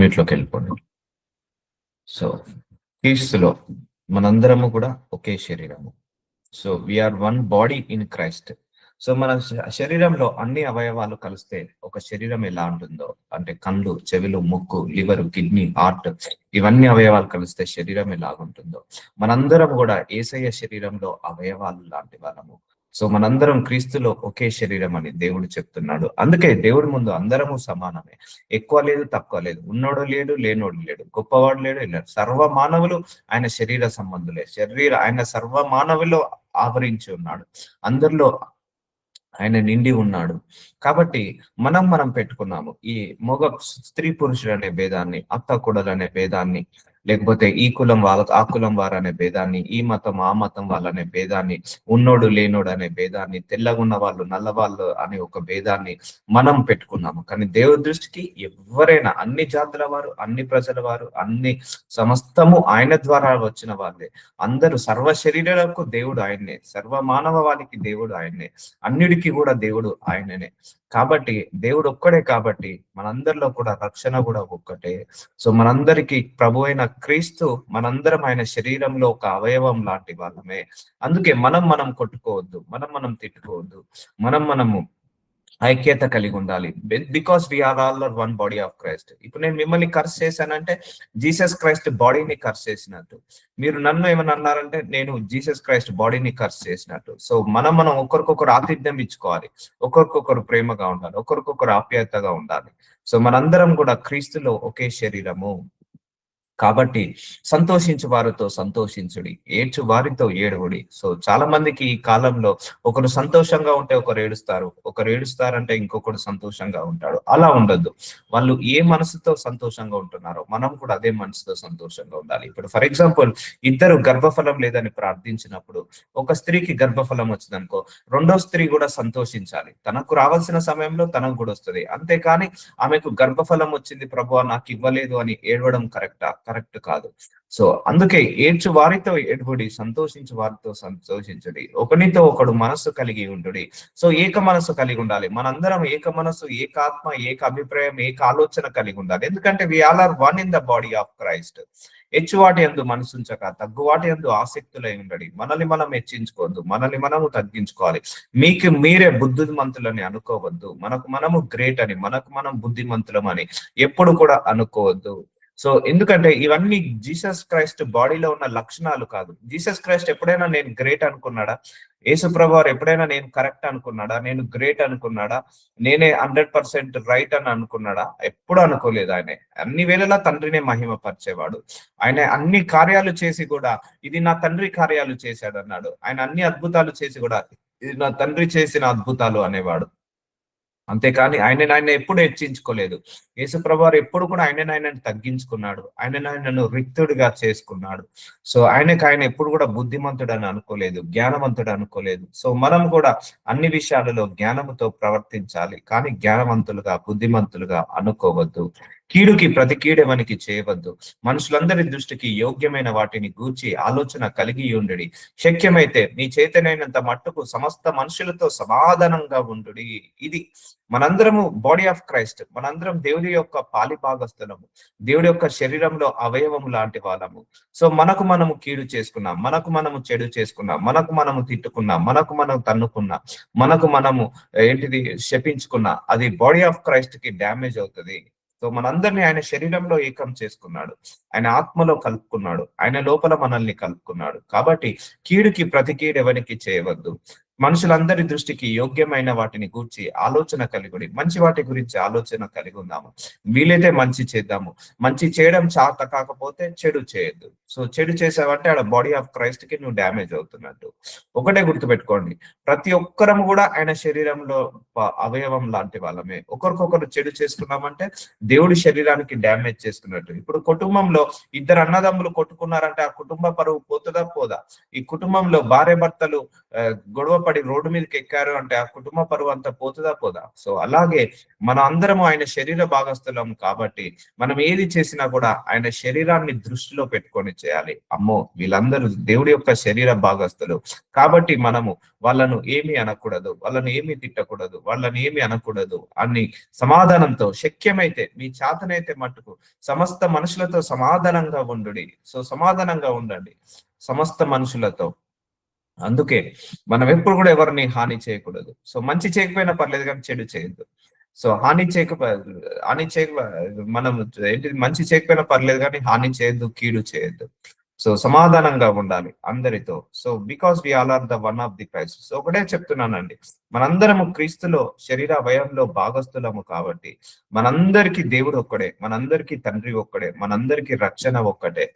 వీటిలోకి వెళ్ళిపోండి. సో క్రీస్తులో మనందరము కూడా ఒకే శరీరము. So we are one body in Christ. So మన శరీరంలో అన్ని అవయవాలు కలిస్తే ఒక శరీరం ఎలా ఉంటుందో, అంటే కళ్ళు, చెవులు, ముక్కు, లివర్, కిడ్నీ, హార్ట్, ఇవన్నీ అవయవాలు కలిస్తే శరీరం ఎలాగుంటుందో మనందరం కూడా యేసయ్య శరీరంలో అవయవాలు లాంటి వాళ్ళము. సో మనందరం క్రీస్తులో ఒకే శరీరం అని దేవుడు చెప్తున్నాడు. అందుకే దేవుడి ముందు అందరము సమానమే. ఎక్కువ లేదు, తక్కువ లేదు, ఉన్నోడు లేడు, లేనోడు లేడు, గొప్పవాడు లేడు, లేడు. సర్వ మానవులు ఆయన శరీర సంబంధులే. ఆయన సర్వ మానవులో ఆవరించి ఉన్నాడు. అందరిలో ఆయన నిండి ఉన్నాడు. కాబట్టి మనం పెట్టుకున్నాము ఈ స్త్రీ పురుషుడు అనే భేదాన్ని, అత్త కూడలు అనే భేదాన్ని, లేకపోతే ఈ కులం వాళ్ళ ఆ కులం వారు అనే భేదాన్ని, ఈ మతం ఆ మతం వాళ్ళనే భేదాన్ని, ఉన్నోడు లేనోడు అనే భేదాన్ని, తెల్లగున్న వాళ్ళు నల్లవాళ్ళు అనే ఒక భేదాన్ని మనం పెట్టుకున్నాము. కానీ దేవుడి దృష్టికి ఎవరైనా, అన్ని జాతుల వారు, అన్ని ప్రజల వారు, అన్ని సమస్తము ఆయన ద్వారా వచ్చిన వాళ్ళే. అందరూ సర్వ శరీరాలకు దేవుడు ఆయన్నే, సర్వ మానవాళికి దేవుడు ఆయన్నే, అన్నిటికీ కూడా దేవుడు ఆయననే. కాబట్టి దేవుడు ఒక్కడే. కాబట్టి మనందరిలో కూడా రక్షణ కూడా ఒక్కటే. సో మనందరికీ ప్రభు అయిన క్రీస్తు, మనందరం ఆయన శరీరంలో ఒక అవయవం లాంటి వాళ్ళమే. అందుకే మనం కొట్టుకోవద్దు, మనం తిట్టుకోవద్దు, మనము ఐక్యత కలిగి ఉండాలి. Because we are all one body of Christ. ఇప్పుడు నేను మిమ్మల్ని కర్స్ చేశానంటే జీసస్ క్రైస్ట్ బాడీని కర్స్ చేసినట్టు, మీరు నన్ను ఏమన్నా అన్నారంటే నేను జీసస్ క్రైస్ట్ బాడీని కర్స్ చేసినట్టు. సో మనం ఒకరికొకరు ఆతిథ్యం ఇచ్చుకోవాలి, ఒకరికొకరు ప్రేమగా ఉండాలి, ఒకరికొకరు ఆప్యాయతగా ఉండాలి. సో మనందరం కూడా క్రీస్తులో ఒకే శరీరము. కాబట్టి సంతోషించు వారితో సంతోషించుడి, ఏడ్చు వారితో ఏడువుడి. సో చాలా మందికి ఈ కాలంలో ఒకరు సంతోషంగా ఉంటే ఒకరు ఏడుస్తారు, ఒకరు ఏడుస్తారంటే ఇంకొకరు సంతోషంగా ఉంటాడు. అలా ఉండొద్దు. వాళ్ళు ఏ మనసుతో సంతోషంగా ఉంటున్నారో మనం కూడా అదే మనసుతో సంతోషంగా ఉండాలి. ఇప్పుడు ఫర్ ఎగ్జాంపుల్, ఇద్దరు గర్భఫలం లేదని ప్రార్థించినప్పుడు, ఒక స్త్రీకి గర్భఫలం వచ్చిందనుకో, రెండో స్త్రీ కూడా సంతోషించాలి. తనకు రావాల్సిన సమయంలో తనకు కూడా వస్తుంది. అంతేకాని ఆమెకు గర్భఫలం వచ్చింది ప్రభువా నాకు ఇవ్వలేదు అని ఏడవడం కరెక్ట్ కాదు. సో అందుకే ఏడ్చు వారితో ఏడుబడి, సంతోషించు వారితో సంతోషించుడి, ఒకనితో ఒకడు మనస్సు కలిగి ఉండుడి. సో ఏక మనస్సు కలిగి ఉండాలి. మనందరం ఏక మనస్సు, ఏక ఆత్మ, ఏక అభిప్రాయం, ఏక ఆలోచన కలిగి ఉండాలి. ఎందుకంటే we all are one in the body of Christ. హెచ్చువాటి యందు మనసుంచక తగ్గువాటి యందు ఆసక్తులై ఉండడి. మనల్ని మనం హెచ్చించుకోవద్దు, మనల్ని మనము తగ్గించుకోవాలి. మీకు మీరే బుద్ధిమంతులని అనుకోవద్దు, మనము గ్రేట్ అని, మనం బుద్ధిమంతులం అని ఎప్పుడు కూడా అనుకోవద్దు. సో ఎందుకంటే ఇవన్నీ జీసస్ క్రైస్ట్ బాడీలో ఉన్న లక్షణాలు కాదు. జీసస్ క్రైస్ట్ ఎప్పుడైనా నేను గ్రేట్ అనుకున్నాడా? యేసుప్రభు వారు ఎప్పుడైనా నేను కరెక్ట్ అనుకున్నాడా? నేను గ్రేట్ అనుకున్నాడా? నేనే 100% రైట్ అని అనుకున్నాడా? ఎప్పుడు అనుకోలేదు. ఆయన అన్ని వేళలా తండ్రినే మహిమపరిచేవాడు. ఆయన అన్ని కార్యాలు చేసి కూడా ఇది నా తండ్రి కార్యాలు చేశాడు అన్నాడు. ఆయన అన్ని అద్భుతాలు చేసి కూడా ఇది నా తండ్రి చేసిన అద్భుతాలు అనేవాడు. అంతేకాని ఆయన ఎప్పుడు హెచ్చించుకోలేదు. యేసుప్రభు వారు ఎప్పుడు కూడా ఆయనను తగ్గించుకున్నాడు, ఆయనను రిక్తుడిగా చేసుకున్నాడు. సో ఆయన ఎప్పుడు కూడా బుద్ధిమంతుడు అని అనుకోలేదు, జ్ఞానవంతుడు అనుకోలేదు. సో మనం కూడా అన్ని విషయాలలో జ్ఞానముతో ప్రవర్తించాలి, కానీ జ్ఞానవంతులుగా, బుద్ధిమంతులుగా అనుకోవద్దు. కీడుకి ప్రతి కీడెవనికి చేయవద్దు. మనుషులందరి దృష్టికి యోగ్యమైన వాటిని గూర్చి ఆలోచన కలిగి ఉండుడి. శక్యమైతే నీ చేతనైనంత మట్టుకు సమస్త మనుషులతో సమాధానంగా ఉండుడి. ఇది మనందరము బాడీ ఆఫ్ క్రైస్ట్, మనందరం దేవుడి యొక్క పాలి భాగస్థులము, దేవుడి యొక్క శరీరంలో అవయవం లాంటి వాళ్ళము. సో మనము కీడు చేసుకున్నాం, మనము చెడు చేసుకున్నాం, మనము తిట్టుకున్నాం, మనం తన్నుకున్నాం, మనము శపించుకున్నా, అది బాడీ ఆఫ్ క్రైస్ట్ కి డ్యామేజ్ అవుతుంది. సో మనందరినీ ఆయన శరీరంలో ఏకం చేసుకున్నాడు, ఆయన ఆత్మలో కలుపుకున్నాడు, ఆయన లోపల మనల్ని కలుపుకున్నాడు. కాబట్టి కీడుకి ప్రతి కీడు ఎవరికి చేయవద్దు. మనుషులందరి దృష్టికి యోగ్యమైన వాటిని గూర్చి ఆలోచన కలిగి, మంచి వాటి గురించి ఆలోచన కలిగి ఉందాము. వీలైతే మంచి చేద్దాము. మంచి చేయడం చేత కాకపోతే చెడు చేయొద్దు. సో చెడు చేసావంటే ఆడ బాడీ ఆఫ్ క్రైస్ట్ కి నువ్వు డ్యామేజ్ అవుతున్నట్టు. ఒకటే గుర్తుపెట్టుకోండి, ప్రతి ఒక్కరము కూడా ఆయన శరీరంలో అవయవం లాంటి వాళ్ళమే. ఒకరికొకరు చెడు చేసుకున్నామంటే దేవుడి శరీరానికి డ్యామేజ్ చేసుకున్నట్టు. ఇప్పుడు కుటుంబంలో ఇద్దరు అన్నదమ్ములు కొట్టుకున్నారంటే ఆ కుటుంబ పరువు పోతుందా పోదా? ఈ కుటుంబంలో భార్య భర్తలు గొడవ పడి రోడ్డు మీదకి ఎక్కారు అంటే ఆ కుటుంబ పరువు అంతా పోతుందా పోదా? సో అలాగే మన అందరము ఆయన శరీర భాగస్థులం కాబట్టి మనం ఏది చేసినా కూడా ఆయన శరీరాన్ని దృష్టిలో పెట్టుకొని చేయాలి. అమ్మో, వీళ్ళందరూ దేవుడి యొక్క శరీర భాగస్థులు కాబట్టి మనము వాళ్ళను ఏమి అనకూడదు, వాళ్ళని ఏమి తిట్టకూడదు, వాళ్ళని ఏమి అనకూడదు అని సమాధానంతో, శక్యమైతే మీ చేతనైతే మట్టుకు సమస్త మనుషులతో సమాధానంగా ఉండుడి. సో సమాధానంగా ఉండండి సమస్త మనుషులతో. అందుకే మనం ఎప్పుడు కూడా ఎవరిని హాని చేయకూడదు. సో మంచి చేయకపోయినా పర్లేదు కానీ చెడు చేయొద్దు. సో హాని చేయక మనం ఏంటిది, మంచి చేయకపోయినా పర్లేదు కానీ హాని చేయొద్దు, కీడు చేయొద్దు. సో సమాధానంగా ఉండాలి అందరితో. So because we all are the one of the Christ. So ఒకటే చెప్తున్నానండి, మనందరము క్రీస్తులో శరీర అవయంలో భాగస్థులము కాబట్టి మనందరికీ దేవుడు ఒక్కడే, మనందరికీ తండ్రి ఒక్కడే, మనందరికీ రక్షణ ఒక్కటే,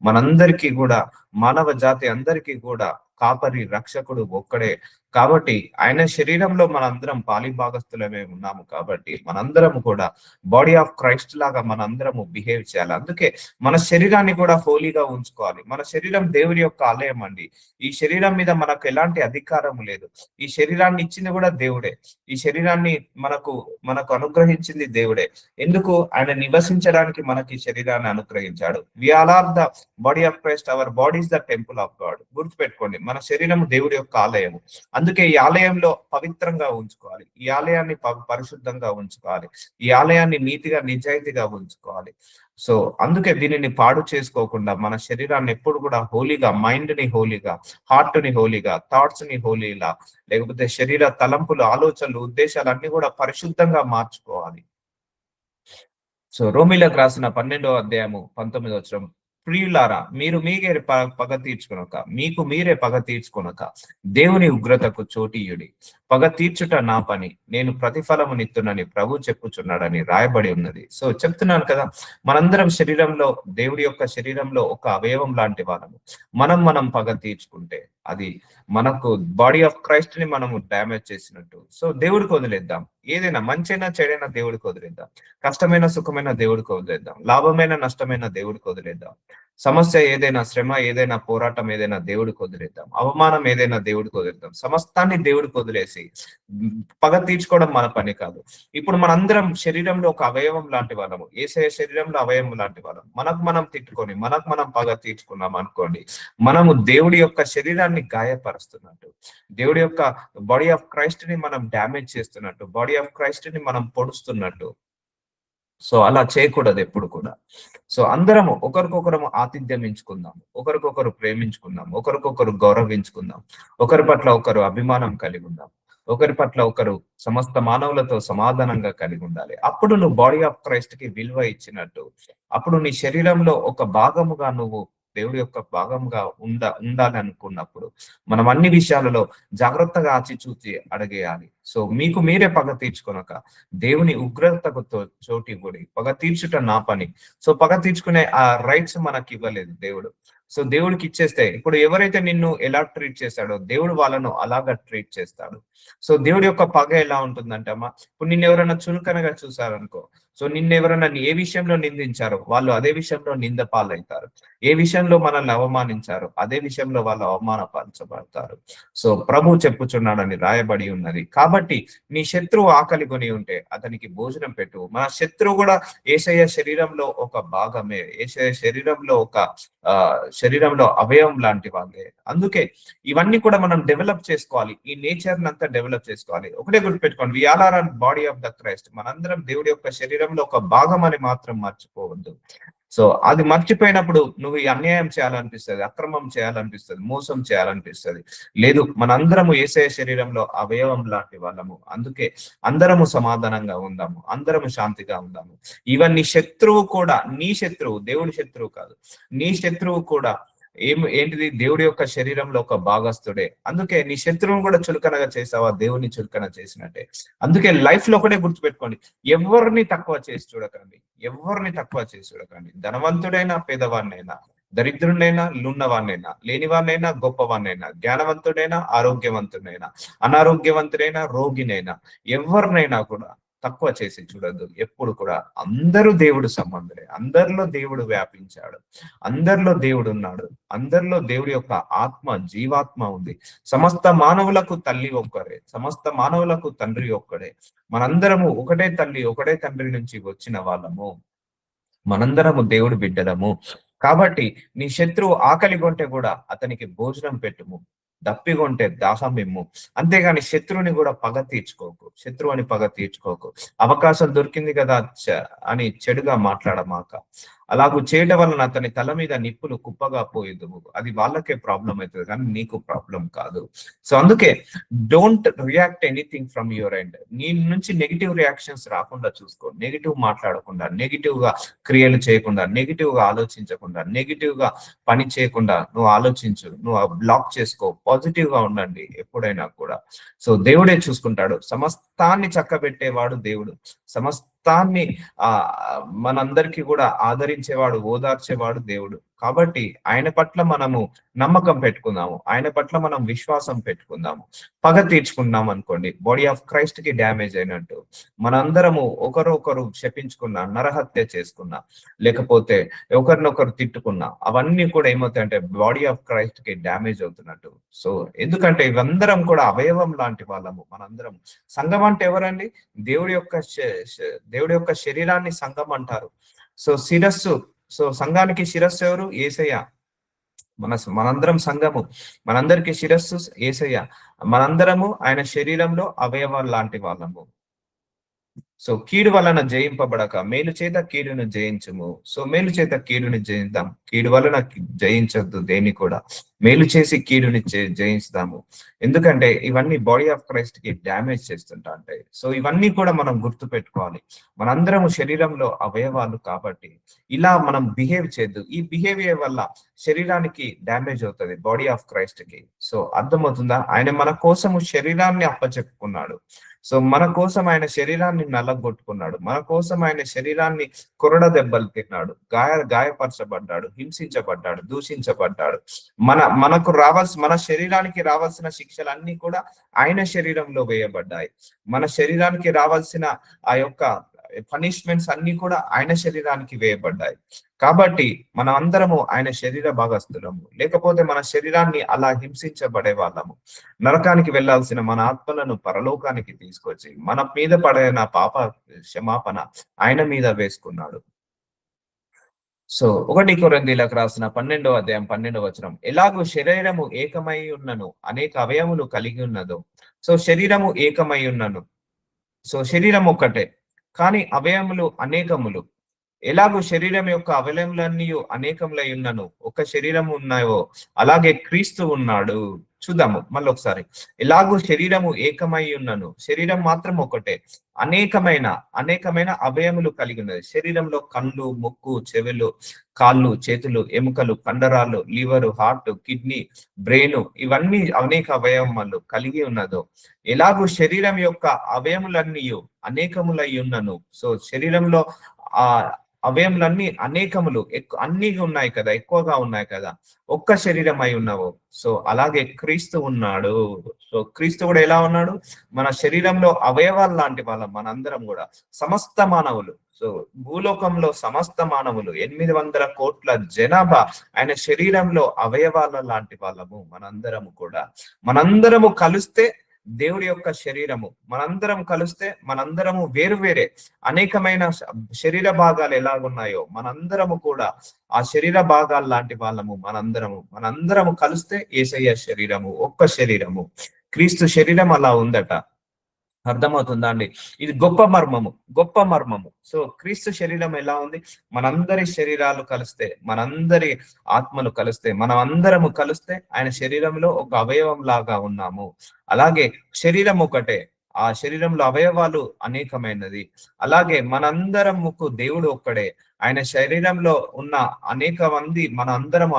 మనందరికీ కూడా మానవ జాతి అందరికీ కూడా కాపరి రక్షకుడు ఒక్కడే. కాబట్టి ఆయన శరీరంలో మనందరం పాలి భాగస్థులమే ఉన్నాము కాబట్టి మనందరం కూడా బాడీ ఆఫ్ క్రైస్ట్ లాగా మనందరము బిహేవ్ చేయాలి. అందుకే మన శరీరాన్ని కూడా హోలీగా ఉంచుకోవాలి. మన శరీరం దేవుడి యొక్క ఆలయం అండి. ఈ శరీరం మీద మనకు ఎలాంటి అధికారం లేదు. ఈ శరీరాన్ని ఇచ్చింది కూడా దేవుడే. ఈ శరీరాన్ని మనకు మనకు అనుగ్రహించింది దేవుడే. ఎందుకు? ఆయన నివసించడానికి మనకి శరీరాన్ని అనుగ్రహించాడు. We all are the body of Christ, our body is the temple of God. గుర్తుపెట్టుకోండి, మన శరీరం దేవుడి యొక్క ఆలయము. అందుకే ఈ ఆలయంలో పవిత్రంగా ఉంచుకోవాలి, ఈ ఆలయాన్ని పరిశుద్ధంగా ఉంచుకోవాలి, ఈ ఆలయాన్ని నీతిగా నిజాయితీగా ఉంచుకోవాలి. సో అందుకే దీనిని పాడు చేసుకోకుండా మన శరీరాన్ని ఎప్పుడు కూడా హోలీగా, మైండ్ ని హోలీగా, హార్ట్ ని హోలీగా, థాట్స్ ని హోలీలా, లేకపోతే శరీర తలంపులు, ఆలోచనలు, ఉద్దేశాలు అన్ని కూడా పరిశుద్ధంగా మార్చుకోవాలి. సో రోమిలకు రాసిన 12వ అధ్యాయము 19వ వచనం, ప్రియులారా మీరు మీరే పగ తీర్చుకొనక, మీకు మీరే పగ తీర్చుకొనక దేవుని ఉగ్రతకు చోటీయుడి. పగ తీర్చుట నా పని, నేను ప్రతిఫలము నిత్తునని ప్రభు చెప్పుచున్నాడని రాయబడి ఉన్నది. సో చెప్తున్నాను కదా, మనందరం శరీరంలో, దేవుడి యొక్క శరీరంలో ఒక అవయవం లాంటి వాళ్ళము. మనం పగ తీర్చుకుంటే అది మనకు బాడీ ఆఫ్ క్రైస్ట్ ని మనము డ్యామేజ్ చేసినట్టు. సో దేవుడికి వదిలేద్దాం. ఏదైనా మంచైనా చెడైనా దేవుడికి వదిలేద్దాం. కష్టమైన సుఖమైన దేవుడికి వదిలేద్దాం. లాభమైన నష్టమైన దేవుడికి వదిలేద్దాం. సమస్య ఏదైనా, శ్రమ ఏదైనా, పోరాటం ఏదైనా దేవుడికి వదిలేద్దాం. అవమానం ఏదైనా దేవుడికి వదిలేద్దాం. సమస్తాన్ని దేవుడికి వదిలేసి పగ తీర్చుకోవడం మన పని కాదు. ఇప్పుడు మనందరం శరీరంలో ఒక అవయవం లాంటి వాళ్ళము. యేసయ్య శరీరంలో అవయవం లాంటి వాళ్ళం. మనకు మనం తిట్టుకొని మనకు మనం పగ తీర్చుకున్నాం అనుకోండి, మనము దేవుడి యొక్క శరీరాన్ని గాయపరుస్తున్నట్టు, దేవుడి యొక్క బాడీ ఆఫ్ క్రైస్ట్ ని మనం డ్యామేజ్ చేస్తున్నట్టు, బాడీ ఆఫ్ క్రైస్ట్ ని మనం పొడుస్తున్నట్టు. సో అలా చేయకూడదు ఎప్పుడు కూడా. సో అందరము ఒకరికొకరము ఆతిథ్యం ఎంచుకుందాం, ఒకరికొకరు ప్రేమించుకుందాం, ఒకరికొకరు గౌరవించుకుందాం, ఒకరి పట్ల ఒకరు అభిమానం కలిగి ఉందాం, ఒకరి పట్ల ఒకరు సమస్త మానవులతో సమాధానంగా కలిగి ఉండాలి. అప్పుడు నువ్వు బాడీ ఆఫ్ క్రైస్ట్ కి విలువ ఇచ్చినట్టు, అప్పుడు నీ శరీరంలో ఒక భాగముగా నువ్వు దేవుడి యొక్క భాగంగా ఉండాలి అనుకున్నప్పుడు మనం అన్ని విషయాలలో జాగ్రత్తగా ఆచిచూచి అడిగేయాలి. సో మీకు మీరే పగ తీర్చుకొనక దేవుని ఉగ్రతకు చోటివ్వడి. పగ తీర్చుట నా పని. సో పగ తీర్చుకునే ఆ రైట్స్ మనకి ఇవ్వలేదు దేవుడు. సో దేవుడికి ఇచ్చేస్తే, ఇప్పుడు ఎవరైతే నిన్ను ఎలా ట్రీట్ చేశాడో దేవుడు వాళ్ళను అలాగా ట్రీట్ చేస్తాడు. సో దేవుడి యొక్క పగ ఎలా ఉంటుందంటే అమ్మా, ఇప్పుడు నిన్ను ఎవరైనా చులకనగా చూసారనుకో, సో నిన్ను ఎవరైనా ఏ విషయంలో నిందించారో వాళ్ళు అదే విషయంలో నింద పాలవుతారు. ఏ విషయంలో మనల్ని అవమానించారో అదే విషయంలో వాళ్ళు అవమానపరచబడతారు. సో ప్రభు చెప్పుచున్నాడని రాయబడి ఉన్నది. కాబట్టి నీ శత్రువు ఆకలి కొని ఉంటే అతనికి భోజనం పెట్టు. మన శత్రువు కూడా యేసయ్య శరీరంలో ఒక భాగమే, యేసయ్య శరీరంలో ఒక శరీరంలో అవయవం లాంటి వాళ్ళే. అందుకే ఇవన్నీ కూడా మనం డెవలప్ చేసుకోవాలి. ఈ నేచర్ అంతా డెవలప్ చేసుకోవాలి. ఒకటే గుర్తుపెట్టుకోండి, we all are one body of the Christ. మనందరం దేవుడి యొక్క శరీరంలో ఒక భాగం అని మాత్రం మర్చిపోవద్దు. సో అది మర్చిపోయినప్పుడు నువ్వు ఈ అన్యాయం చేయాలనిపిస్తుంది, అక్రమం చేయాలనిపిస్తుంది, మోసం చేయాలనిపిస్తుంది. లేదు, మనందరము యేసయ్య శరీరంలో అవయవం లాంటి వాళ్ళము. అందుకే అందరము సమాధానంగా ఉందాము, అందరము శాంతిగా ఉందాము. ఈవెన్ నీ శత్రువు కూడా, నీ శత్రువు దేవుడి శత్రువు కాదు, నీ శత్రువు కూడా ఏంటిది, దేవుడి యొక్క శరీరంలో ఒక భాగస్థుడే. అందుకే నీ శత్రువును కూడా చులకనగా చేసావా, దేవుని చులకన చేసినట్టే. అందుకే లైఫ్ లో ఒకటే గుర్తుపెట్టుకోండి, ఎవరిని తక్కువ చేసి చూడకండి, ఎవరిని తక్కువ చేసి చూడకండి. ధనవంతుడైనా పేదవాడినైనా, దరిద్రుడైనా ఉన్నవాడినైనా, లేనివాడినైనా గొప్పవాడినైనా, జ్ఞానవంతుడైనా ఆరోగ్యవంతుడైనా, అనారోగ్యవంతుడైనా రోగినైనా, ఎవరినైనా కూడా తక్కువ చేసి చూడొద్దు. ఎప్పుడు కూడా అందరూ దేవుడు సంబంధులే, అందరిలో దేవుడు వ్యాపించాడు, అందరిలో దేవుడు ఉన్నాడు, అందరిలో దేవుడి యొక్క ఆత్మ జీవాత్మ ఉంది. సమస్త మానవులకు తల్లి ఒక్కరే, సమస్త మానవులకు తండ్రి ఒక్కడే. మనందరము ఒకటే తల్లి ఒకటే తండ్రి నుంచి వచ్చిన వాళ్ళము, మనందరము దేవుడు బిడ్డలము. కాబట్టి నీ శత్రువు ఆకలి కొంటే కూడా అతనికి భోజనం పెట్టుము, దప్పిగొంటే దాహం ఇమ్ము. అంతేగాని శత్రువుని కూడా పగ తీర్చుకోకు, శత్రువుని పగ తీర్చుకోకు. అవకాశం దొరికింది కదా అని చెడుగా మాట్లాడమాక. అలాగూ చేయడం వలన అతని తల మీద నిప్పులు కుప్పగా పోయేదువు. అది వాళ్ళకే ప్రాబ్లం అవుతుంది కానీ నీకు ప్రాబ్లం కాదు. సో అందుకే don't react anything from your end. నీ నుంచి నెగిటివ్ రియాక్షన్స్ రాకుండా చూసుకో, నెగిటివ్ మాట్లాడకుండా, నెగిటివ్ గా క్రియలు చేయకుండా, నెగిటివ్ గా ఆలోచించకుండా, నెగిటివ్ గా పని చేయకుండా నువ్వు ఆలోచించు, నువ్వు బ్లాక్ చేసుకో. పాజిటివ్ గా ఉండండి ఎప్పుడైనా కూడా. సో దేవుడే చూసుకుంటాడు. సమస్తాన్ని చక్కబెట్టేవాడు దేవుడు, సమస్తాన్ని మనందరికీ కూడా ఆదరించేవాడు, ఓదార్చేవాడు దేవుడు. కాబట్టి ఆయన పట్ల మనము నమ్మకం పెట్టుకుందాము, ఆయన పట్ల మనం విశ్వాసం పెట్టుకుందాము. పగ తీర్చుకున్నాం అనుకోండి, బాడీ ఆఫ్ క్రైస్ట్ కి డ్యామేజ్ అయినట్టు. మనందరము ఒకరు శపించుకున్నా, నరహత్య చేసుకున్నా, లేకపోతే ఒకరినొకరు తిట్టుకున్నా, అవన్నీ కూడా ఏమవుతాయంటే బాడీ ఆఫ్ క్రైస్ట్ కి డ్యామేజ్ అవుతున్నట్టు. సో ఎందుకంటే ఇవందరం కూడా అవయవం లాంటి వాళ్ళము మనందరం. సంఘం అంటే ఎవరండి? దేవుడి యొక్క శరీరాన్ని సంఘం అంటారు. సో శిరస్సు, సో సంఘానికి శిరస్సు ఎవరు? యేసయ్య. మనందరం సంఘము, మనందరికి శిరస్సు యేసయ్య. మనందరము ఆయన శరీరంలో అవయవాలు లాంటి వాళ్ళము. సో కీడు వలన జయింపబడక మేలు చేత కీడును జయించుము. సో మేలు చేత కీడుని జయిద్దాం, కీడు వలన జయించద్దు దేని కూడా, మేలు చేసి కీడుని జయిస్తాము. ఎందుకంటే ఇవన్నీ బాడీ ఆఫ్ క్రైస్ట్ కి డ్యామేజ్ చేస్తుంటా ఉంటాయి. సో ఇవన్నీ కూడా మనం గుర్తు పెట్టుకోవాలి. మనందరము శరీరంలో అవయవాలు కాబట్టి ఇలా మనం బిహేవ్ చేయొద్దు. ఈ బిహేవియర్ వల్ల శరీరానికి డ్యామేజ్ అవుతుంది, బాడీ ఆఫ్ క్రైస్ట్ కి. సో అర్థమవుతుందా? ఆయన మన కోసము శరీరాన్ని అప్పచెప్పుకున్నాడు. సో మన కోసం ఆయన శరీరాన్ని నల్లగొట్టుకున్నాడు, మన కోసం ఆయన శరీరాన్ని కొరడ దెబ్బలు తిన్నాడు, గాయపరచబడ్డాడు, హింసించబడ్డాడు, దూషించబడ్డాడు. మన శరీరానికి రావాల్సిన శిక్షలన్నీ కూడా ఆయన శరీరంలో వేయబడ్డాయి. మన శరీరానికి రావాల్సిన ఆ యొక్క పనిష్మెంట్స్ అన్ని కూడా ఆయన శరీరానికి వేయబడ్డాయి. కాబట్టి మనం అందరము ఆయన శరీర భాగస్థులము. లేకపోతే మన శరీరాన్ని అలా హింసించబడే వాళ్ళము. నరకానికి వెళ్లాల్సిన మన ఆత్మలను పరలోకానికి తీసుకొచ్చి మన మీద పడిన పాప క్షమాపణ ఆయన మీద వేసుకున్నాడు. సో 1 కొరింథీయులకు రాసిన 12వ అధ్యాయం 12వ వచనం, ఎలాగూ శరీరము ఏకమై ఉన్నను అనేక అవయములు కలిగి ఉన్నదో. సో శరీరము ఏకమై ఉన్నను, సో శరీరం ఒక్కటే కానీ అవయములు అనేకములు. ఎలాగూ శరీరం యొక్క అవయములన్నీ అనేకములై ఉన్నను ఒక శరీరం ఉన్నాయో అలాగే క్రీస్తు ఉన్నాడు. చూద్దాము మళ్ళీ ఒకసారి. ఎలాగూ శరీరము ఏకమై ఉన్నను, శరీరం మాత్రం ఒకటే, అనేకమైన అవయములు కలిగి ఉన్నది. శరీరంలో కళ్ళు, ముక్కు, చెవులు, కాళ్ళు, చేతులు, ఎముకలు, కండరాలు, లివరు, హార్ట్, కిడ్నీ, బ్రెయిన్, ఇవన్నీ అనేక అవయవములు కలిగి ఉన్నదో. ఎలాగూ శరీరం యొక్క అవయములన్నీ అనేకములై ఉన్నను. సో శరీరంలో ఆ అవయములన్నీ అనేకములు అన్ని ఉన్నాయి కదా, ఎక్కువగా ఉన్నాయి కదా, ఒక్క శరీరం అయి ఉన్నావు. సో అలాగే క్రీస్తు ఉన్నాడు. సో క్రీస్తు కూడా ఎలా ఉన్నాడు? మన శరీరంలో అవయవాలు లాంటి వాళ్ళం మనందరం కూడా, సమస్త మానవులు. సో భూలోకంలో సమస్త మానవులు 800 కోట్ల జనాభా ఆయన శరీరంలో అవయవాల లాంటి వాళ్ళము మనందరము కూడా. మనందరము కలిస్తే దేవుడి యొక్క శరీరము, మనందరం కలిస్తే మనందరము వేరు వేరే అనేకమైన శరీర భాగాలు ఎలాగున్నాయో మనందరము కూడా ఆ శరీర భాగాలు లాంటి వాళ్ళము మనందరము కలిస్తే యేసయ్య శరీరము, ఒక్క శరీరము. క్రీస్తు శరీరం అలా ఉందట. అర్థమవుతుందా అండి? ఇది గొప్ప మర్మము. సో క్రీస్తు శరీరం ఎలా ఉంది? మనందరి శరీరాలు కలిస్తే, మనందరి ఆత్మలు కలిస్తే, మనం అందరము కలిస్తే ఆయన శరీరంలో ఒక అవయవం లాగా ఉన్నాము. అలాగే శరీరం ఒకటే, ఆ శరీరంలో అవయవాలు అనేకమైనది. అలాగే మనందరముకు దేవుడు ఒక్కడే. ఆయన శరీరంలో ఉన్న అనేక మంది,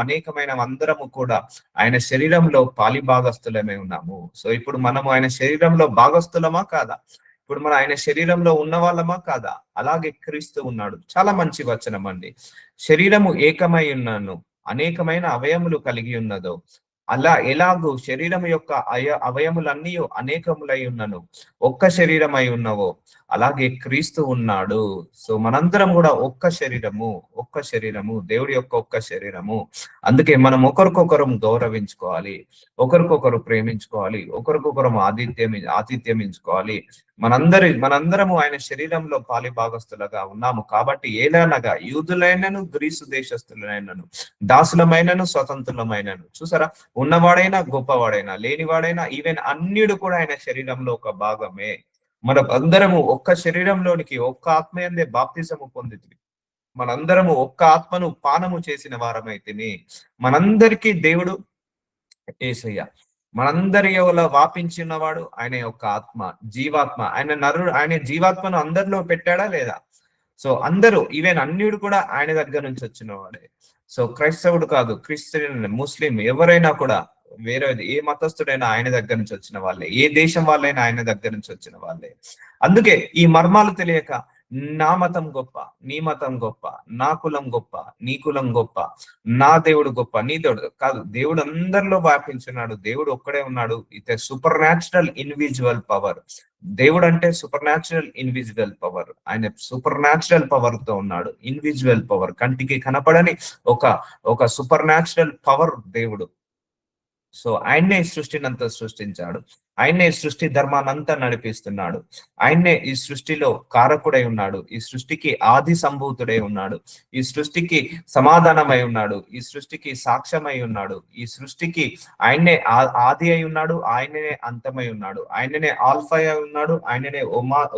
అనేకమైన అందరము కూడా ఆయన శరీరంలో పాలిభాగస్థులమే ఉన్నాము. సో ఇప్పుడు మనము ఆయన శరీరంలో భాగస్థులమా కాదా? ఇప్పుడు మన ఆయన శరీరంలో ఉన్న వాళ్ళమా కాదా? అలాగే క్రీస్తు ఉన్నాడు. చాలా మంచి వచనం అండి. శరీరము ఏకమై ఉన్నాను అనేకమైన అవయములు కలిగి ఉన్నదో. అలా ఎలాగూ శరీరం యొక్క అవయములన్నీ అనేకములై ఉన్నను, ఒక్క శరీరమై ఉన్నవో అలాగే క్రీస్తు ఉన్నాడు. సో మనందరం కూడా ఒక్క శరీరము, ఒక్క శరీరము, దేవుడి యొక్క ఒక్క శరీరము. అందుకే మనం ఒకరికొకరు గౌరవించుకోవాలి, ఒకరికొకరు ప్రేమించుకోవాలి, ఒకరికొకరు ఆతిథ్యమించుకోవాలి. మనందరము ఆయన శరీరంలో పాలి భాగస్తులుగా ఉన్నాము. కాబట్టి ఏలనగా యూదులైనను గ్రీసు దేశస్థులైనను, దాసులమైనను స్వతంత్రులమైనను, చూసారా, ఉన్నవాడైనా గొప్పవాడైనా లేనివాడైనా ఈవెన్ అన్యుడు కూడా ఆయన శరీరంలో ఒక భాగమే. మనం అందరము ఒక్క శరీరంలోనికి ఒక్క ఆత్మయందే బాప్తిజము పొందితిమి. మనందరము ఒక్క ఆత్మను పానము చేసిన వారమైతిమి. మనందరికీ దేవుడు యేసయ్య. మనందరి ఎవలో వాపించినవాడు ఆయన యొక్క ఆత్మ, జీవాత్మ. ఆయన జీవాత్మను అందరిలో పెట్టాడా లేదా? సో అందరూ ఈవెన్ అన్యుడు కూడా ఆయన దగ్గర నుంచి వచ్చిన వాడే. సో క్రైస్తవుడు కాదు, క్రిస్టియన్, ముస్లిం ఎవరైనా కూడా, వేరే ఏ మతస్థుడైనా ఆయన దగ్గర నుంచి వచ్చిన వాళ్ళే, ఏ దేశం వాళ్ళైనా ఆయన దగ్గర నుంచి వచ్చిన వాళ్ళే. అందుకే ఈ మర్మాలు తెలియక నా మతం గొప్ప, నీ మతం గొప్ప, నా కులం గొప్ప, నీ కులం గొప్ప, నా దేవుడు గొప్ప, నీ దేవుడు కాదు. దేవుడు అందరిలో వ్యాపించున్నాడు. దేవుడు ఒక్కడే ఉన్నాడు. It super natural ఇన్విజువల్ power. దేవుడు అంటే సూపర్ న్యాచురల్ ఇన్విజువల్ పవర్. ఆయన సూపర్ న్యాచురల్ పవర్ తో ఉన్నాడు. ఇన్విజువల్ పవర్, కంటికి కనపడని ఒక సూపర్ న్యాచురల్ పవర్ దేవుడు. సో ఆయన్నే ఈ సృష్టిని అంతా సృష్టించాడు. ఆయన్నే ఈ సృష్టి ధర్మానంతా నడిపిస్తున్నాడు. ఆయన్నే ఈ సృష్టిలో కారకుడై ఉన్నాడు. ఈ సృష్టికి ఆది సంభూతుడై ఉన్నాడు. ఈ సృష్టికి సమాధానమై ఉన్నాడు. ఈ సృష్టికి సాక్ష్యమై ఉన్నాడు. ఈ సృష్టికి ఆయన్నే ఆది అయి ఉన్నాడు. ఆయననే అంతమై ఉన్నాడు. ఆయననే ఆల్ఫా అయి ఉన్నాడు. ఆయననే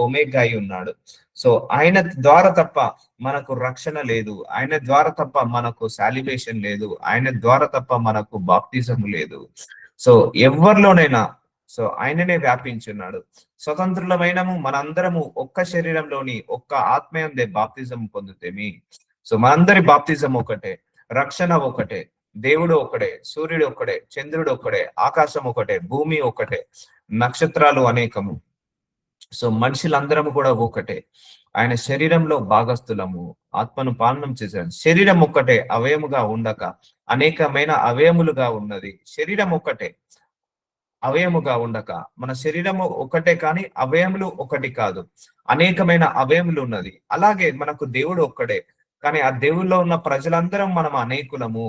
ఒమేగా అయి ఉన్నాడు. సో ఆయన ద్వారా తప్ప మనకు రక్షణ లేదు. ఆయన ద్వారా తప్ప మనకు సాలివేషన్ లేదు. ఆయన ద్వారా తప్ప మనకు బాప్తిజం లేదు. సో ఎవరిలోనైనా సో ఆయననే వ్యాపించున్నాడు. స్వతంత్రులమైనము మనందరము ఒక్క శరీరంలోని ఒక్క ఆత్మయందే బాప్తిజం పొందుతేమి. సో మనందరి బాప్తిజం ఒకటే, రక్షణ ఒకటే, దేవుడు ఒకడే, సూర్యుడు ఒకడే, చంద్రుడు ఒకడే, ఆకాశం ఒకటే, భూమి ఒకటే, నక్షత్రాలు అనేకము. సో మనుషులందరము కూడా ఒకటే. ఆయన శరీరంలో భాగస్థులము, ఆత్మను పాలనం చేశాడు. శరీరం ఒక్కటే అవయముగా ఉండక అనేకమైన అవయములుగా ఉన్నది. శరీరం ఒక్కటే అవయముగా ఉండక, మన శరీరము ఒకటే కానీ అవయములు ఒకటి కాదు, అనేకమైన అవయములు ఉన్నది. అలాగే మనకు దేవుడు ఒక్కడే కానీ ఆ దేవుల్లో ఉన్న ప్రజలందరం మనం అనేకులము.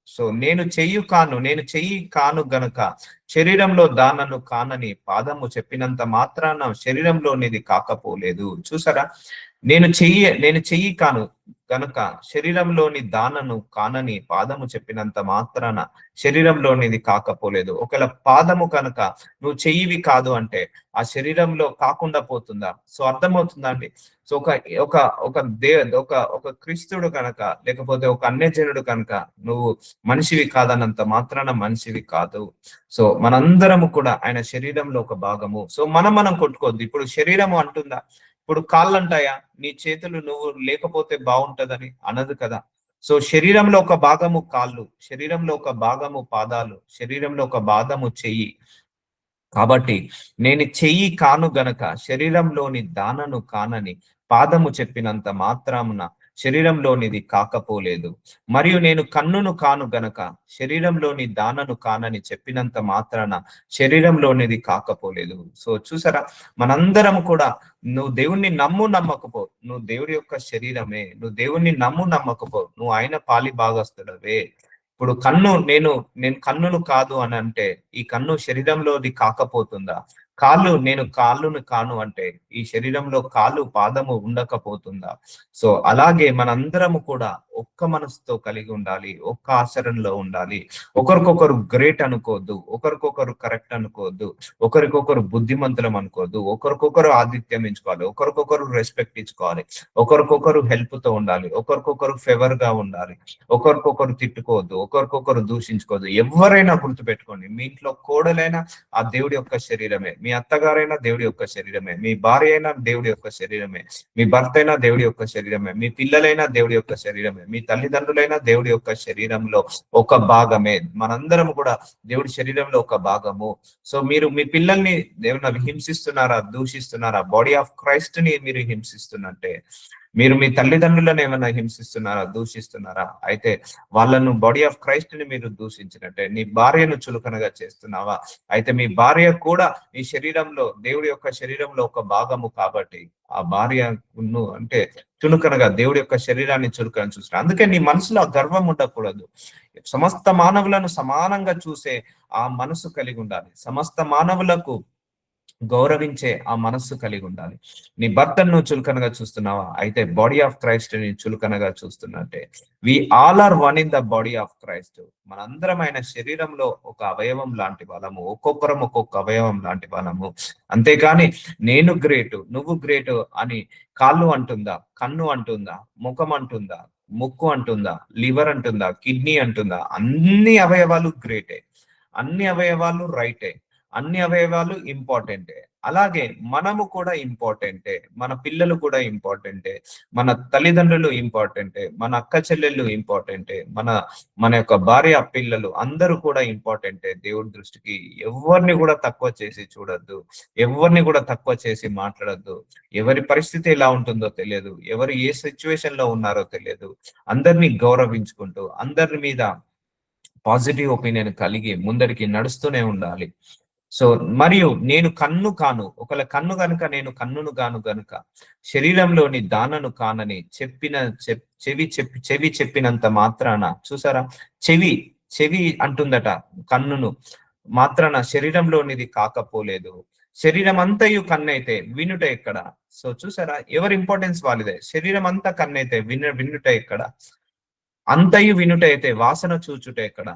సో నేను చెయ్యి కాను గనుక శరీరంలో దానను కానని పాదము చెప్పినంత మాత్రాన శరీరంలోనిది కాకపోలేదు. చూసారా, నేను చెయ్యి కాను కనుక శరీరంలోని దానను కానని పాదము చెప్పినంత మాత్రాన శరీరంలోనిది కాకపోలేదు. ఒకవేళ పాదము కనుక నువ్వు చెయ్యివి కాదు అంటే ఆ శరీరంలో కాకుండా పోతుందా? సో అర్థమవుతుందా అండి? సో ఒక క్రీస్తుడు కనుక లేకపోతే ఒక అన్యజనుడు కనుక నువ్వు మనిషివి కాదన్నంత మాత్రాన మనిషివి కాదు. సో మనందరము కూడా ఆయన శరీరంలో ఒక భాగము. సో మనం కొట్టుకోవద్దు. ఇప్పుడు శరీరము అంటుందా, ఇప్పుడు కాళ్ళు అంటాయా నీ చేతులు నువ్వు లేకపోతే బాగుంటదని? అనదు కదా. సో శరీరంలో ఒక భాగము కాళ్ళు, శరీరంలో ఒక భాగము పాదాలు, శరీరంలో ఒక భాగము చెయ్యి. కాబట్టి నేను చెయ్యి కాను గనక శరీరంలోని దానను కానని పాదము చెప్పినంత మాత్రమున శరీరంలోనిది కాకపోలేదు. మరియు నేను కన్నును కాను గనక శరీరంలోని దానను కానని చెప్పినంత మాత్రాన శరీరంలోనిది కాకపోలేదు. సో చూసారా, మనందరం కూడా నువ్వు దేవుణ్ణి నమ్మకపో, నువ్వు దేవుడి యొక్క శరీరమే. నువ్వు దేవుణ్ణి నమ్మకపో, నువ్వు ఆయన పాలి భాగస్తుడవే. ఇప్పుడు నేను కన్నును కాదు అని అంటే ఈ కన్ను శరీరంలోది కాకపోతుందా? నేను కాళ్ళును కాను అంటే ఈ శరీరంలో కాళ్ళు పాదము ఉండకపోతుందా? సో అలాగే మనందరము కూడా ఒక్క మనసుతో కలిగి ఉండాలి, ఒక్క ఆచరణలో ఉండాలి. ఒకరికొకరు గ్రేట్ అనుకోవద్దు, ఒకరికొకరు కరెక్ట్ అనుకోవద్దు, ఒకరికొకరు బుద్ధిమంతులం అనుకోవద్దు, ఒకరికొకరు ఆతిథ్యం ఇచ్చుకోవాలి, ఒకరికొకరు రెస్పెక్ట్ ఇచ్చుకోవాలి, ఒకరికొకరు హెల్ప్ తో ఉండాలి, ఒకరికొకరు ఫేవర్ గా ఉండాలి, ఒకరికొకరు తిట్టుకోవద్దు, ఒకరికొకరు దూషించుకోవద్దు. ఎవరైనా గుర్తుపెట్టుకోండి, మీ ఇంట్లో కోడలైనా ఆ దేవుడి యొక్క శరీరమే, మీ అత్తగారైనా దేవుడి యొక్క శరీరమే, మీ భార్య అయినా దేవుడి యొక్క శరీరమే, మీ భర్త అయినా దేవుడి యొక్క శరీరమే, మీ పిల్లలైనా దేవుడి యొక్క శరీరమే, మీ తల్లిదండ్రులైనా దేవుడి యొక్క శరీరంలో ఒక భాగమే. మనందరం కూడా దేవుడి శరీరంలో ఒక భాగము. సో మీరు మీ పిల్లల్ని ఏమన్నా హింసిస్తున్నారా, దూషిస్తున్నారా? బాడీ ఆఫ్ క్రైస్ట్ ని మీరు హింసిస్తున్నట్టే. మీరు మీ తల్లిదండ్రులను ఏమైనా హింసిస్తున్నారా, దూషిస్తున్నారా? అయితే వాళ్ళను బాడీ ఆఫ్ క్రైస్ట్ ని మీరు దూషించినట్టే. నీ భార్యను చులకనగా చేస్తున్నావా? అయితే మీ భార్య కూడా నీ శరీరంలో, దేవుడి యొక్క శరీరంలో ఒక భాగము కాబట్టి ఆ భార్యను అంటే చులకనగా, దేవుడి యొక్క శరీరాన్ని చులకన చూస్తున్నా. అందుకే నీ మనసులో ఆ గర్వం ఉండకూడదు. సమస్త మానవులను సమానంగా చూసే ఆ మనసు కలిగి ఉండాలి. సమస్త మానవులకు గౌరవించే ఆ మనస్సు కలిగి ఉండాలి. నీ భర్తను నువ్వు చులకనగా చూస్తున్నావా? అయితే బాడీ ఆఫ్ క్రైస్ట్ ని చులకనగా చూస్తున్నట్టే. We all are one in the body of Christ. మనందరం ఆయన శరీరంలో ఒక అవయవం లాంటి వాళ్ళము. ఒక్కొక్కరం ఒక్కొక్క అవయవం లాంటి వాళ్ళము. అంతేకాని నేను గ్రేటు, నువ్వు గ్రేటు అని కాళ్ళు అంటుందా, కన్ను అంటుందా, ముఖం అంటుందా, ముక్కు అంటుందా, లివర్ అంటుందా, కిడ్నీ అంటుందా? అన్ని అవయవాలు గ్రేటే, అన్ని అవయవాలు రైటే, అన్ని అవయవాలు ఇంపార్టెంటే. అలాగే మనము కూడా ఇంపార్టెంటే, మన పిల్లలు కూడా ఇంపార్టెంటే, మన తల్లిదండ్రులు ఇంపార్టెంటే, మన అక్క చెల్లెళ్ళు ఇంపార్టెంటే, మన మన యొక్క భార్య పిల్లలు అందరూ కూడా ఇంపార్టెంటే దేవుడి దృష్టికి. ఎవరిని కూడా తక్కువ చేసి చూడొద్దు, ఎవరిని కూడా తక్కువ చేసి మాట్లాడొద్దు. ఎవరి పరిస్థితి ఎలా ఉంటుందో తెలియదు, ఎవరు ఏ సిచ్యువేషన్ లో ఉన్నారో తెలియదు. అందరినీ గౌరవించుకుంటూ, అందరి మీద పాజిటివ్ ఒపీనియన్ కలిగి ముందరికి నడుస్తూనే ఉండాలి. సో మరియు నేను కన్ను కాను, ఒకవేళ కన్ను గనుక నేను కన్నును గాను గనుక శరీరంలోని దానను కానని చెప్పిన చెవి చెప్పినంత మాత్రాన, చూసారా, చెవి చెవి అంటుందట కన్నును, మాత్రాన శరీరంలోనిది కాకపోలేదు. శరీరం అంతయు కన్నైతే వినుట ఎక్కడ? సో చూసారా, ఎవరి ఇంపార్టెన్స్ వాళ్ళదే. శరీరం అంతా కన్నైతే వినుట ఎక్కడ? అంతయు వినుట అయితే వాసన చూచుట ఎక్కడ?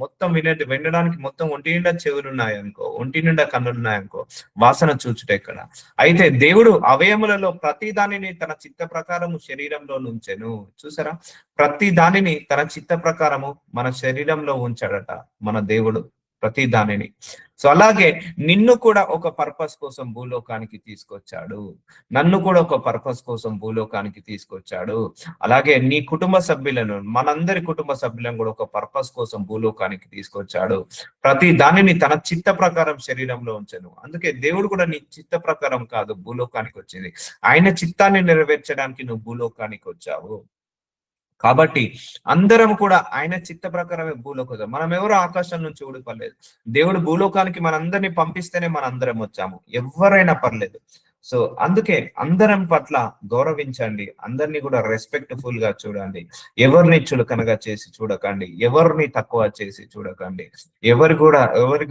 మొత్తం వినడానికి మొత్తం ఒంటి నిండా చెవులున్నాయనుకో, ఒంటి నిండా కన్నులున్నాయనుకో, వాసన చూచుట ఎక్కడ? అయితే దేవుడు అవయములలో ప్రతి దానిని తన చిత్త ప్రకారము శరీరంలో నుంచెను. చూసారా, ప్రతి దానిని తన చిత్త ప్రకారము మన శరీరంలో ఉంచాడట మన దేవుడు, ప్రతి దానిని. సో అలాగే నిన్ను కూడా ఒక పర్పస్ కోసం భూలోకానికి తీసుకొచ్చాడు, నన్ను కూడా ఒక పర్పస్ కోసం భూలోకానికి తీసుకొచ్చాడు. అలాగే నీ కుటుంబ సభ్యులను, మనందరి కుటుంబ సభ్యులను కూడా ఒక పర్పస్ కోసం భూలోకానికి తీసుకొచ్చాడు. ప్రతి దానిని తన చిత్త ప్రకారం శరీరంలో ఉంచెను. అందుకే దేవుడు కూడా నీ చిత్త ప్రకారం కాదు భూలోకానికి వచ్చింది, ఆయన చిత్తాన్ని నెరవేర్చడానికి నువ్వు భూలోకానికి వచ్చావు. కాబట్టి అందరం కూడా ఆయన చిత్త ప్రకారమే భూలోకి వచ్చాం. మనం ఎవరు ఆకాశం నుంచి ఊడిపడలేదు. దేవుడు భూలోకానికి మనందరినీ పంపిస్తేనే మన అందరం వచ్చాము, ఎవరైనా పర్లేదు. సో అందుకే అందరం పట్ల గౌరవించండి, అందరినీ కూడా రెస్పెక్ట్ఫుల్ గా చూడండి, ఎవరిని చులకనగా చేసి చూడకండి, ఎవరిని తక్కువ చేసి చూడకండి, ఎవరి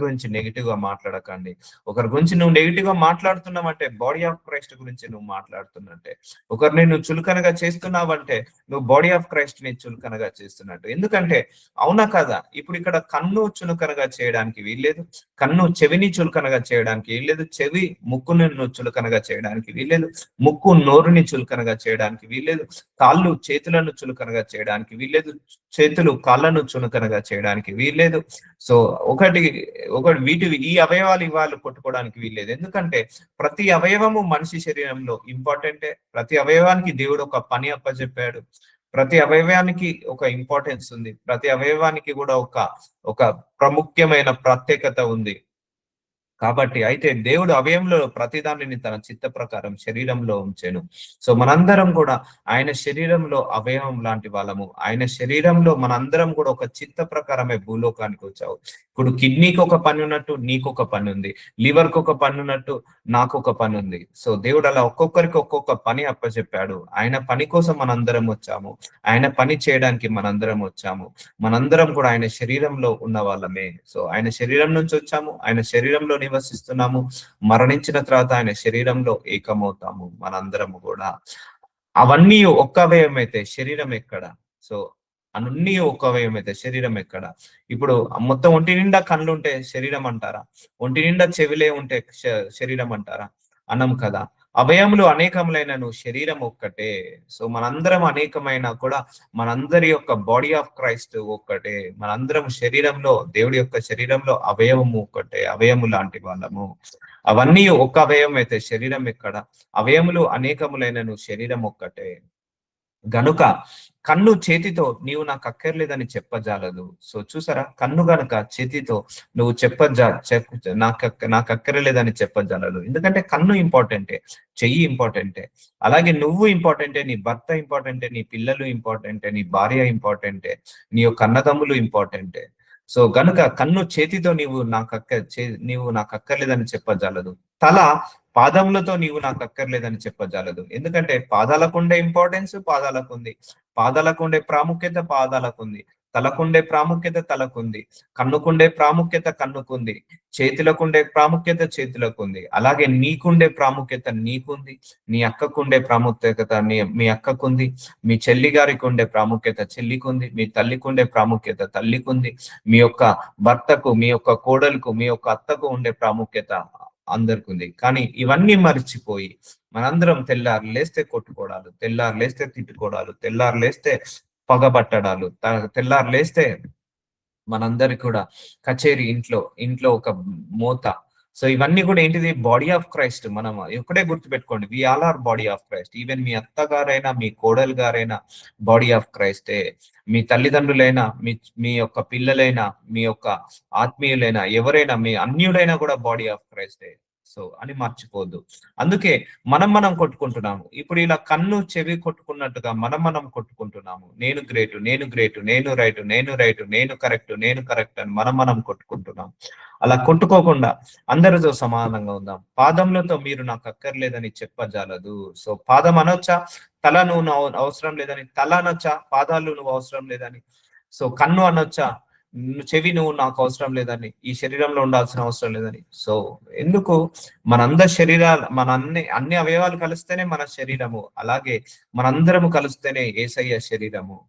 గురించి నెగిటివ్ గా మాట్లాడకండి. ఒకరి గురించి నువ్వు నెగిటివ్ గా మాట్లాడుతున్నావంటే బాడీ ఆఫ్ క్రైస్ట్ గురించి నువ్వు మాట్లాడుతున్నట్టే. ఒకరిని నువ్వు చులకనగా చేస్తున్నావంటే నువ్వు బాడీ ఆఫ్ క్రైస్ట్ ని చులకనగా చేస్తున్నట్టు. ఎందుకంటే అవునా కదా, ఇప్పుడు ఇక్కడ కన్ను చులకనగా చేయడానికి వీల్లేదు, కన్ను చెవిని చులకనగా చేయడానికి వీల్లేదు, చెవి ముక్కును చులకనగా చేయడానికి వీల్లేదు, ముక్కు నోరుని చులకనగా చేయడానికి వీల్లేదు, కాళ్ళు చేతులను చులకనగా చేయడానికి వీల్లేదు, చేతులు కాళ్ళను చులకనగా చేయడానికి వీల్లేదు. సో ఒకటి ఒకటి ఈ అవయవాలు ఇవాళ కొట్టుకోవడానికి వీల్లేదు. ఎందుకంటే ప్రతి అవయవము మనిషి శరీరంలో ఇంపార్టెంటే, ప్రతి అవయవానికి దేవుడు ఒక పని అప్పచెప్పాడు, ప్రతి అవయవానికి ఒక ఇంపార్టెన్స్ ఉంది, ప్రతి అవయవానికి కూడా ఒక ప్రాముఖ్యమైన ప్రత్యేకత ఉంది. కాబట్టి అయితే దేవుడు అవయంలో ప్రతిదానిని తన చిత్త ప్రకారం శరీరంలో ఉంచాను. సో మనందరం కూడా ఆయన శరీరంలో అవయవం లాంటి వాళ్ళము. ఆయన శరీరంలో మనందరం కూడా ఒక చిత్త ప్రకారమే భూలోకానికి వచ్చావు. ఇప్పుడు కిడ్నీకి ఒక పని ఉన్నట్టు నీకు ఒక పని ఉంది, లివర్ కి ఒక పని ఉన్నట్టు నాకు ఒక పని ఉంది. సో దేవుడు అలా ఒక్కొక్కరికి ఒక్కొక్క పని అప్పచెప్పాడు. ఆయన పని కోసం మనందరం వచ్చాము, ఆయన పని చేయడానికి మనందరం వచ్చాము. మనందరం కూడా ఆయన శరీరంలో ఉన్న వాళ్ళమే. సో ఆయన శరీరం నుంచి వచ్చాము, ఆయన శరీరంలో నివసిస్తున్నాము, మరణించిన తర్వాత ఆయన శరీరంలో ఏకమవుతాము మనందరము కూడా. అవన్నీ ఒక్క అవయవం అయితే శరీరం ఎక్కడ? సో అన్నీ ఒక్క అవయవం అయితే శరీరం ఎక్కడ? ఇప్పుడు మొత్తం ఒంటి నిండా కళ్ళు ఉంటే శరీరం అంటారా? ఒంటి నిండా చెవిలే ఉంటే శరీరం అంటారా? అనం కదా. అవయములు అనేకములైనను శరీరం ఒక్కటే. సో మనందరం అనేకమైన కూడా మనందరి యొక్క బాడీ ఆఫ్ క్రైస్ట్ ఒక్కటే. మనందరం శరీరంలో, దేవుడి యొక్క శరీరంలో అవయవము ఒక్కటే, అవయము లాంటి వాళ్ళము. అవన్నీ ఒక్క అవయవం అయితే శరీరం ఎక్కడ? అవయములు అనేకములైనను శరీరం ఒక్కటే. గనుక కన్ను చేతితో నీవు నాకు అక్కర్లేదని చెప్పజాలదు. సో చూసారా, కన్ను గనుక చేతితో నువ్వు నాకు అక్కర్లేదని చెప్పజాలదు. ఎందుకంటే కన్ను ఇంపార్టెంటే, చెయ్యి ఇంపార్టెంటే, అలాగే నువ్వు ఇంపార్టెంటే, నీ భర్త ఇంపార్టెంటే, నీ పిల్లలు ఇంపార్టెంటే, నీ భార్య ఇంపార్టెంటే, నీ యొక్క అన్నదమ్ములు ఇంపార్టెంటే. సో గనుక కన్ను చేతితో నీవు నాకు అక్కర్లేదని చెప్పజాలదు. తల పాదములతో నీవు నాకు అక్కర్లేదని చెప్పజాలదు. ఎందుకంటే పాదాలకుండే ఇంపార్టెన్స్ పాదాలకుంది, పాదాలకుండే ప్రాముఖ్యత పాదాలకుంది, తలకుండే ప్రాముఖ్యత తలకుంది, కన్నుకుండే ప్రాముఖ్యత కన్నుకుంది, చేతులకుండే ప్రాముఖ్యత చేతులకుంది, అలాగే నీకుండే ప్రాముఖ్యత నీకుంది, నీ అక్కకుండే ప్రాముఖ్యత మీ అక్కకుంది, మీ చెల్లి గారికి ఉండే ప్రాముఖ్యత చెల్లికుంది, మీ తల్లికుండే ప్రాముఖ్యత తల్లికుంది, మీ యొక్క భర్తకు, మీ యొక్క కోడలకు, మీ యొక్క అత్తకు ఉండే ప్రాముఖ్యత అందరికి ఉంది. కానీ ఇవన్నీ మర్చిపోయి మనందరం తెల్లారు లేస్తే కొట్టుకోవడాలు, తెల్లారు లేస్తే తిట్టుకోవడాలు, తెల్లారు లేస్తే పగబట్టడాలు, తెల్లారు లేస్తే మనందరికి కూడా కచేరీ, ఇంట్లో ఒక మోత. సో ఇవన్నీ కూడా ఏంటిది? Body of Christ. మనం ఒకటే గుర్తుపెట్టుకోండి, we all are body of Christ. Even మీ అత్తగారైనా, మీ కోడలు గారైనా బాడీ ఆఫ్ క్రైస్టే. మీ తల్లిదండ్రులైనా, మీ యొక్క పిల్లలైనా, మీ యొక్క ఆత్మీయులైనా, ఎవరైనా, మీ అన్యుడైనా కూడా బాడీ ఆఫ్ క్రైస్టే. సో అని మర్చిపోవద్దు. అందుకే మనం కొట్టుకుంటున్నాము. ఇప్పుడు ఇలా కన్ను చెవి కొట్టుకున్నట్టుగా మనం కొట్టుకుంటున్నాము. నేను గ్రేటు, నేను గ్రేటు, నేను రైటు, నేను రైటు, నేను కరెక్ట్ అని మనం కొట్టుకుంటున్నాం. అలా కొట్టుకోకుండా అందరితో సమానంగా ఉందాం. పాదములతో మీరు నాకు అక్కర్లేదని చెప్పజాలదు. సో పాదం అనొచ్చా? తల నువ్వు అవసరం లేదని. తల అనొచ్చా? పాదాలు నువ్వు అవసరం లేదని. సో కన్ను అనొచ్చా? చెవి నువ్వు నాకు అవసరం లేదని, ఈ శరీరంలో ఉండాల్సిన అవసరం లేదని. సో ఎందుకు? మన అన్ని అవయవాలు కలిస్తేనే మన శరీరము, అలాగే మనందరము కలిస్తేనే యేసయ్య శరీరము.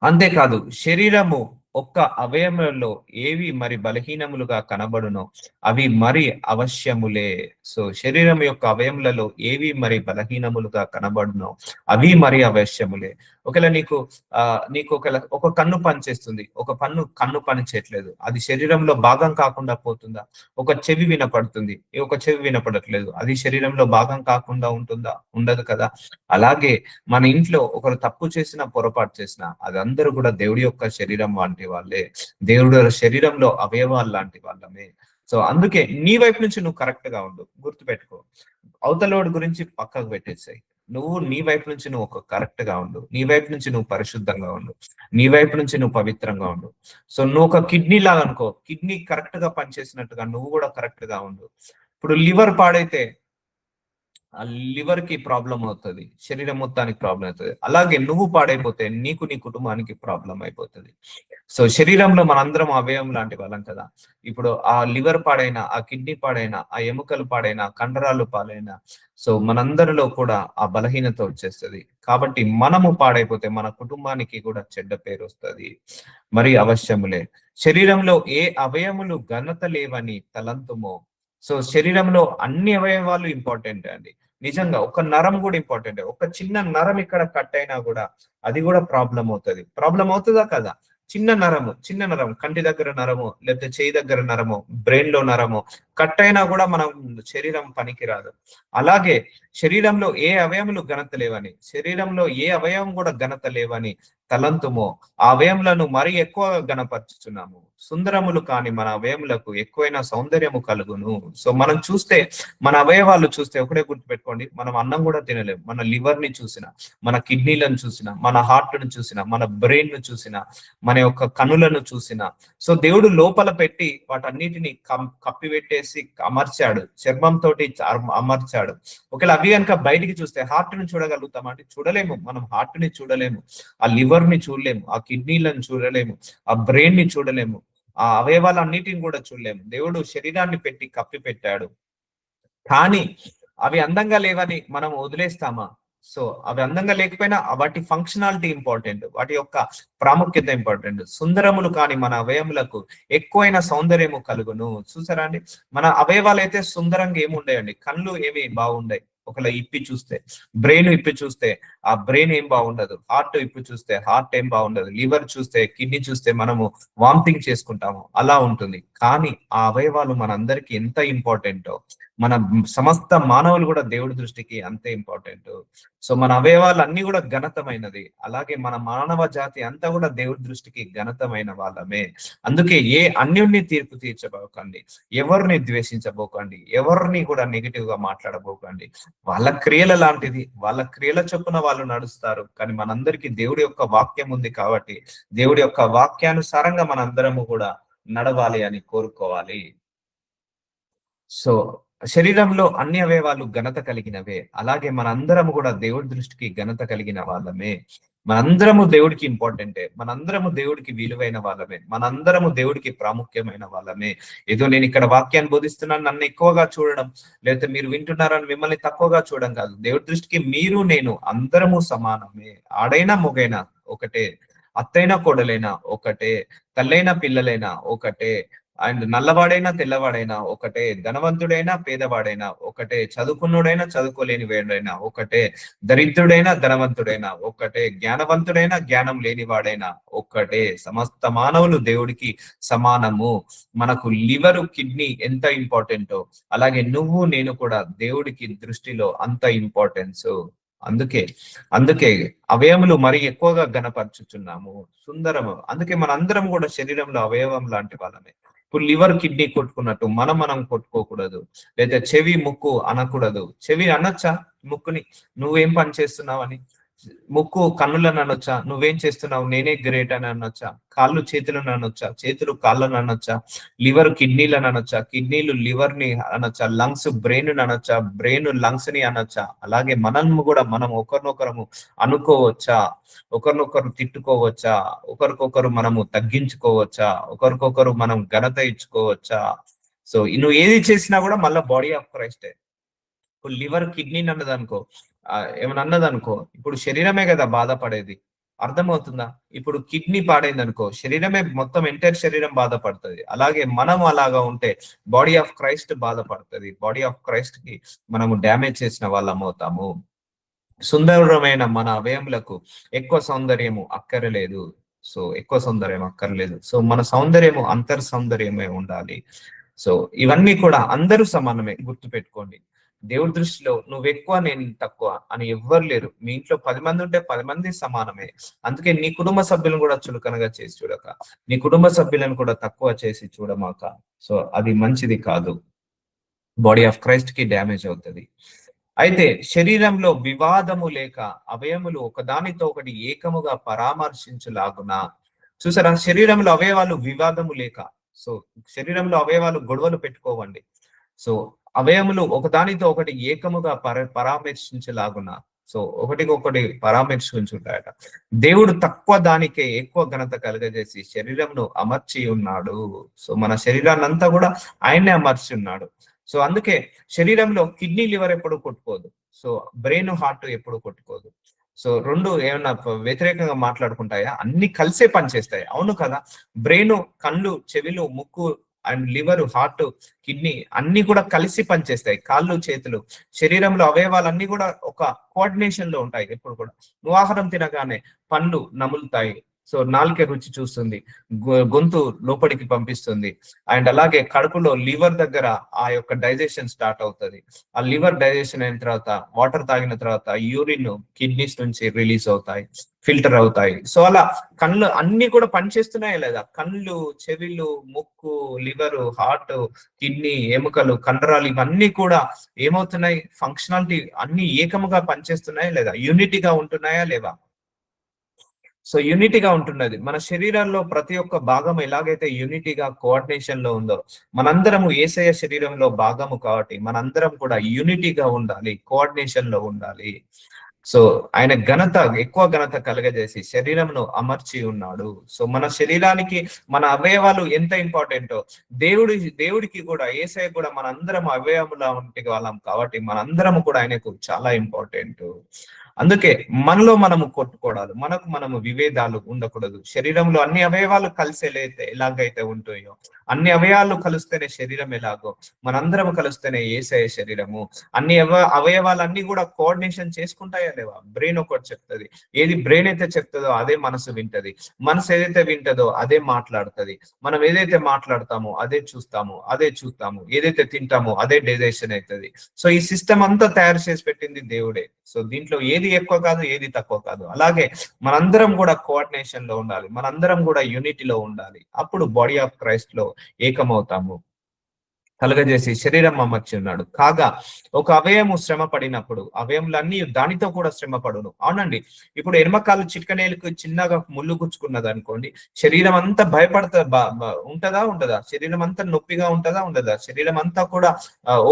అంతేకాదు, శరీరము ఒక్క అవయవంలో ఏవి మరి బలహీనములుగా కనబడునో అవి మరి అవశ్యములే. సో శరీరం యొక్క అవయములలో ఏవి మరి బలహీనములుగా కనబడునో అవి మరి అవశ్యములే. ఒకవేళ నీకు ఒక కన్ను పనిచేస్తుంది, ఒక కన్ను పని చేయట్లేదు, అది శరీరంలో భాగం కాకుండా పోతుందా? ఒక చెవి వినపడుతుంది, ఒక చెవి వినపడట్లేదు, అది శరీరంలో భాగం కాకుండా ఉంటుందా? ఉండదు కదా. అలాగే మన ఇంట్లో ఒకరు తప్పు చేసినా, పొరపాటు చేసినా, అది అందరూ కూడా దేవుడి యొక్క శరీరం లాంటి వాళ్ళే, దేవుడు శరీరంలో అవయవాలు లాంటి వాళ్ళమే. సో అందుకే నీ వైపు నుంచి నువ్వు కరెక్ట్ గా ఉండు. గుర్తుపెట్టుకో, అవతలోడి గురించి పక్కకు పెట్టేసాయి. నువ్వు నీ వైపు నుంచి నువ్వు ఒక కరెక్ట్ గా ఉండు, నీ వైపు నుంచి నువ్వు పరిశుద్ధంగా ఉండు, నీ వైపు నుంచి నువ్వు పవిత్రంగా ఉండు. సో నువ్వు ఒక కిడ్నీ లాగా అనుకో, కిడ్నీ కరెక్ట్ గా పనిచేసినట్టుగా నువ్వు కూడా కరెక్ట్ గా ఉండు. ఇప్పుడు లివర్ పాడైతే ఆ లివర్ కి ప్రాబ్లం అవుతుంది, శరీరం మొత్తానికి ప్రాబ్లం అవుతుంది. అలాగే నువ్వు పాడైపోతే నీకు, నీ కుటుంబానికి ప్రాబ్లం అయిపోతుంది. సో శరీరంలో మనందరం అవయవం లాంటి వాళ్ళం కదా. ఇప్పుడు ఆ లివర్ పాడైనా, ఆ కిడ్నీ పాడైనా, ఆ ఎముకలు పాడైనా, కండరాలు పాడైనా, సో మనందరిలో కూడా ఆ బలహీనత వచ్చేస్తుంది. కాబట్టి మనము పాడైపోతే మన కుటుంబానికి కూడా చెడ్డ పేరు వస్తుంది. మరి అవశ్యములే. శరీరంలో ఏ అవయములు ఘనత లేవని తలంతుమో. సో శరీరంలో అన్ని అవయవాలు ఇంపార్టెంట్ అండి. నిజంగా ఒక నరం కూడా ఇంపార్టెంట్. ఒక చిన్న నరం ఇక్కడ కట్ అయినా కూడా అది కూడా ప్రాబ్లం అవుతుందా కదా. చిన్న నరం కంటి దగ్గర నరము, లేకపోతే చేయి దగ్గర నరము, బ్రెయిన్ లో నరము కట్ అయినా కూడా మనం శరీరం పనికి రాదు. అలాగే శరీరంలో ఏ అవయములు ఘనత లేవని, శరీరంలో ఏ అవయవం కూడా ఘనత లేవని తలంతుమో ఆ అవయములను మరీ ఎక్కువగా గణపరుచుచున్నాము. సుందరములు కాని మన అవయములకు ఎక్కువైన సౌందర్యము కలుగును. సో మనం చూస్తే, మన అవయవాలు చూస్తే ఒకటే గుర్తుపెట్టుకోండి, మనం అన్నం కూడా తినలేము. మన లివర్ ని చూసిన, మన కిడ్నీలను చూసిన, మన హార్ట్ ను చూసిన, మన బ్రెయిన్ ను చూసిన, మన యొక్క కనులను చూసిన, సో దేవుడు లోపల పెట్టి వాటన్నిటిని కప్పిపెట్టేసి అమర్చాడు, చర్మం తోటి అమర్చాడు. ఒకవేళ అవి కనుక బయటికి చూస్తే హార్ట్ ని చూడగలుగుతామా అంటే చూడలేము. మనం హార్ట్ ని చూడలేము, ఆ లివర్ ని చూడలేము, ఆ కిడ్నీలను చూడలేము, ఆ బ్రెయిన్ ని చూడలేము, ఆ అవయవాలన్నిటిని కూడా చూడలేము. దేవుడు శరీరాన్ని పెట్టి కప్పి పెట్టాడు. కానీ అవి అందంగా లేవని మనం వదిలేస్తామా? సో అవి అందంగా లేకపోయినా వాటి ఫంక్షనాలిటీ ఇంపార్టెంట్, వాటి యొక్క ప్రాముఖ్యత ఇంపార్టెంట్. సుందరములు కాని మన అవయములకు ఎక్కువైన సౌందర్యము కలుగును. చూసారా అండి, మన అవయవాలు అయితే సుందరంగా ఏమి ఉండయండి. కళ్ళు ఏమి బాగుండయి ఒకవేళ ఇప్పి చూస్తే, బ్రెయిన్ ఇప్పి చూస్తే, ఆ బ్రెయిన్ ఏం బాగుండదు, హార్ట్ ఇప్పుడు చూస్తే హార్ట్ ఏం బాగుండదు, లివర్ చూస్తే కిడ్నీ చూస్తే మనము వామిటింగ్ చేసుకుంటాము, అలా ఉంటుంది. కానీ ఆ అవయవాలు మనందరికీ ఎంత ఇంపార్టెంటో, మన సమస్త మానవులు కూడా దేవుడి దృష్టికి అంతే ఇంపార్టెంట్. సో మన అవయవాలు అన్ని కూడా ఘనతమైనది, అలాగే మన మానవ జాతి అంతా కూడా దేవుడి దృష్టికి ఘనతమైన వాళ్ళమే. అందుకే అన్యుణ్ణి తీర్పు తీర్చబోకండి, ఎవరిని ద్వేషించబోకండి, ఎవరిని కూడా నెగిటివ్ గా మాట్లాడబోకండి. వాళ్ళ క్రియల లాంటిది, వాళ్ళ క్రియల చొప్పున వాళ్ళు నడుస్తారు. కానీ మనందరికీ దేవుడి యొక్క వాక్యం ఉంది కాబట్టి దేవుడి యొక్క వాక్యానుసారంగా మనందరము కూడా నడవాలి అని కోరుకోవాలి. సో శరీరంలో అన్ని అవయవాలు ఘనత కలిగినవే, అలాగే మనందరము కూడా దేవుడి దృష్టికి ఘనత కలిగిన వాళ్ళమే. మనందరము దేవుడికి ఇంపార్టెంటే, మనందరము దేవుడికి విలువైన వాళ్ళమే, మనందరము దేవుడికి ప్రాముఖ్యమైన వాళ్ళమే. ఏదో నేను ఇక్కడ వాక్యాన్ని బోధిస్తున్నాను నన్ను ఎక్కువగా చూడడం, లేకపోతే మీరు వింటున్నారని మిమ్మల్ని తక్కువగా చూడడం కాదు. దేవుడి దృష్టికి మీరు నేను అందరము సమానమే. ఆడైనా మొగైనా ఒకటే, అత్తైనా కోడలైనా ఒకటే, తల్లైనా పిల్లలైనా ఒకటే, అండ్ నల్లవాడైనా తెల్లవాడైనా ఒకటే, ధనవంతుడైనా పేదవాడైనా ఒకటే, చదువుకున్నోడైనా చదువుకోలేని వాడైనా ఒకటే, దరిద్రుడైనా ధనవంతుడైనా ఒకటే, జ్ఞానవంతుడైనా జ్ఞానం లేనివాడైనా ఒక్కటే. సమస్త మానవులు దేవుడికి సమానము. మనకు లివరు కిడ్నీ ఎంత ఇంపార్టెంటో, అలాగే నువ్వు నేను కూడా దేవుడికి దృష్టిలో అంత ఇంపార్టెన్స్. అందుకే అందుకే అవయములు మరి ఎక్కువగా గణపరచుచున్నాము, సుందరము. అందుకే మనందరం కూడా శరీరంలో అవయవం లాంటి వాళ్ళమే. ఇప్పుడు లివర్ కిడ్నీ కొట్టుకున్నట్టు మనం కొట్టుకోకూడదు, లేదా చెవి ముక్కు అనకూడదు. చెవి అనొచ్చా ముక్కుని, నువ్వేం పని చేస్తున్నావు అని? ముక్కు కన్నులను అనొచ్చా, నువ్వేం చేస్తున్నావు నేనే గ్రేట్ అని అనొచ్చా? కాళ్ళు చేతులను అనొచ్చా, చేతులు కాళ్ళను అనొచ్చా? లివర్ కిడ్నీలను అనొచ్చా, కిడ్నీలు లివర్ ని అనొచ్చా? లంగ్స్ బ్రెయిన్ అనొచ్చా, బ్రెయిన్ లంగ్స్ ని అనొచ్చా? అలాగే మనము కూడా మనం ఒకరినొకరము అనుకోవచ్చా, ఒకరినొకరు తిట్టుకోవచ్చా, ఒకరికొకరు మనము తగ్గించుకోవచ్చా, ఒకరికొకరు మనం ఘనత ఇచ్చుకోవచ్చా? సో నువ్వు ఏది చేసినా కూడా మళ్ళీ బాడీ ఆఫ్ క్రైస్టే. ఇప్పుడు లివర్ కిడ్నీ అన్నది అనుకో, ఏమన్నా అన్నది అనుకో, ఇప్పుడు శరీరమే కదా బాధపడేది, అర్థమవుతుందా? ఇప్పుడు కిడ్నీ పాడైంది అనుకో, శరీరమే మొత్తం ఎంటైర్ శరీరం బాధపడుతుంది. అలాగే మనం అలాగా ఉంటే బాడీ ఆఫ్ క్రైస్ట్ బాధపడుతుంది. బాడీ ఆఫ్ క్రైస్ట్ కి మనము డ్యామేజ్ చేసిన వాళ్ళం అవుతాము. సుందరమైన మన అవయములకు ఎక్కువ సౌందర్యము అక్కరలేదు. సో ఎక్కువ సౌందర్యం అక్కర్లేదు. సో మన సౌందర్యము అంతర్ సౌందర్యమే ఉండాలి. సో ఇవన్నీ కూడా అందరూ సమానమే, గుర్తు పెట్టుకోండి. దేవుడి దృష్టిలో నువ్వు ఎక్కువ నేను తక్కువ అని ఎవ్వరు లేరు. మీ ఇంట్లో 10 మంది ఉంటే 10 మంది సమానమే. అందుకే నీ కుటుంబ సభ్యులను కూడా చులకనగా చేసి చూడక, నీ కుటుంబ సభ్యులను కూడా తక్కువ చేసి చూడమాక. సో అది మంచిది కాదు, బాడీ ఆఫ్ క్రైస్ట్ కి డ్యామేజ్ అవుతుంది. అయితే శరీరంలో వివాదము లేక అవయములు ఒకదానితో ఒకటి ఏకముగా పరామర్శించులాగున. చూసారా, శరీరంలో అవయవాలు వివాదము లేక. సో శరీరంలో అవయవాలు గొడవలు పెట్టుకోవండి. సో అవయములు ఒకదానితో ఒకటి ఏకముగా పరామర్శించలాగున. సో ఒకటికొకటి పరామర్శించుంటాయట. దేవుడు తక్కువ దానికే ఎక్కువ ఘనత కలుగజేసి శరీరంను అమర్చి ఉన్నాడు. సో మన శరీరాన్ని అంతా కూడా ఆయనే అమర్చి ఉన్నాడు. సో అందుకే శరీరంలో కిడ్నీ లివర్ ఎప్పుడు కొట్టుకోదు, సో బ్రెయిన్ హార్ట్ ఎప్పుడు కొట్టుకోదు. సో రెండు ఏమన్నా వ్యతిరేకంగా మాట్లాడుకుంటాయా? అన్ని కలిసే పనిచేస్తాయి, అవును కదా? బ్రెయిన్, కళ్ళు, చెవిలు, ముక్కు అండ్ లివర్, హార్ట్, కిడ్నీ అన్ని కూడా కలిసి పనిచేస్తాయి. కాళ్ళు, చేతులు, శరీరంలో అవయవాలన్నీ కూడా ఒక కోఆర్డినేషన్ లో ఉంటాయి ఎప్పుడు కూడా. నువ్వు ఆహారం తినగానే పండ్లు నములుతాయి, సో నాలుక రుచి చూస్తుంది, గొంతు లోపలికి పంపిస్తుంది, అండ్ అలాగే కడుపులో లివర్ దగ్గర ఆ యొక్క డైజెషన్ స్టార్ట్ అవుతుంది. ఆ లివర్ డైజెషన్ అయిన తర్వాత వాటర్ తాగిన తర్వాత యూరిన్ కిడ్నీస్ నుంచి రిలీజ్ అవుతాయి, ఫిల్టర్ అవుతాయి. సో అలా కళ్ళు అన్ని కూడా పనిచేస్తున్నాయా లేదా? కళ్ళు, చెవిలు, ముక్కు, లివర్, హార్ట్, కిడ్నీ, ఎముకలు, కండరాలు ఇవన్నీ కూడా ఏమవుతున్నాయి? ఫంక్షనాలిటీ అన్ని ఏకముగా పనిచేస్తున్నాయా లేదా? యూనిటీగా ఉంటున్నాయా లేవా? సో యూనిటీగా ఉంటున్నది. మన శరీరాల్లో ప్రతి ఒక్క భాగం ఎలాగైతే యూనిటీగా కోఆర్డినేషన్ లో ఉందో, మనందరము యేసయ్య శరీరంలో భాగము కాబట్టి మనందరం కూడా యూనిటీగా ఉండాలి, కోఆర్డినేషన్ లో ఉండాలి. సో ఆయన ఘనత, ఎక్కువ ఘనత కలగజేసి శరీరంను అమర్చి ఉన్నాడు. సో మన శరీరానికి మన అవయవాలు ఎంత ఇంపార్టెంటో దేవుడికి కూడా, యేసయ్య కూడా మనందరం అవయవములా ఉంటే వాళ్ళం కాబట్టి మనందరం కూడా ఆయనకు చాలా ఇంపార్టెంట్. అందుకే మనలో మనము కొట్టుకోవడాలు, మనకు మనము విభేదాలు ఉండకూడదు. శరీరంలో అన్ని అవయవాలు కలిసి ఎలాగైతే ఉంటాయో, అన్ని అవయవాలు కలిస్తేనే శరీరం ఎలాగో, మనందరం కలిస్తేనే యేసయ్య శరీరము. అన్ని అవయవాలన్నీ కూడా కోఆర్డినేషన్ చేసుకుంటాయా లేవా? బ్రెయిన్ ఒకటి చెప్తుంది, ఏది బ్రెయిన్ అయితే చెప్తుందో అదే మనసు వింటది, మనసు ఏదైతే వింటదో అదే మాట్లాడుతుంది, మనం ఏదైతే మాట్లాడతామో అదే చూస్తాము, అదే చూస్తాము, ఏదైతే తింటామో అదే డైజెషన్ అవుతుంది. సో ఈ సిస్టమ్ అంతా తయారు చేసి పెట్టింది దేవుడే. సో దీంట్లో ఏది ఎక్కువ కాదు, ఏది తక్కువ కాదు. అలాగే మనందరం కూడా కోఆర్డినేషన్ లో ఉండాలి, మనందరం కూడా యూనిటీలో ఉండాలి. అప్పుడు బాడీ ఆఫ్ క్రైస్ట్ లో ఏకమవుతాము. కలగజేసి శరీరం అమర్చి ఉన్నాడు. కాగా ఒక అవయము శ్రమ పడినప్పుడు అవయములన్నీ దానితో కూడా శ్రమ పడును. అవునండి, ఇప్పుడు ఎడమకాలు చిట్కనేలకు చిన్నగా ముళ్ళు గుచ్చుకున్నది అనుకోండి, శరీరం అంతా ఉంటదా ఉండదా? శరీరం అంతా నొప్పిగా ఉంటదా ఉండదా? శరీరం అంతా కూడా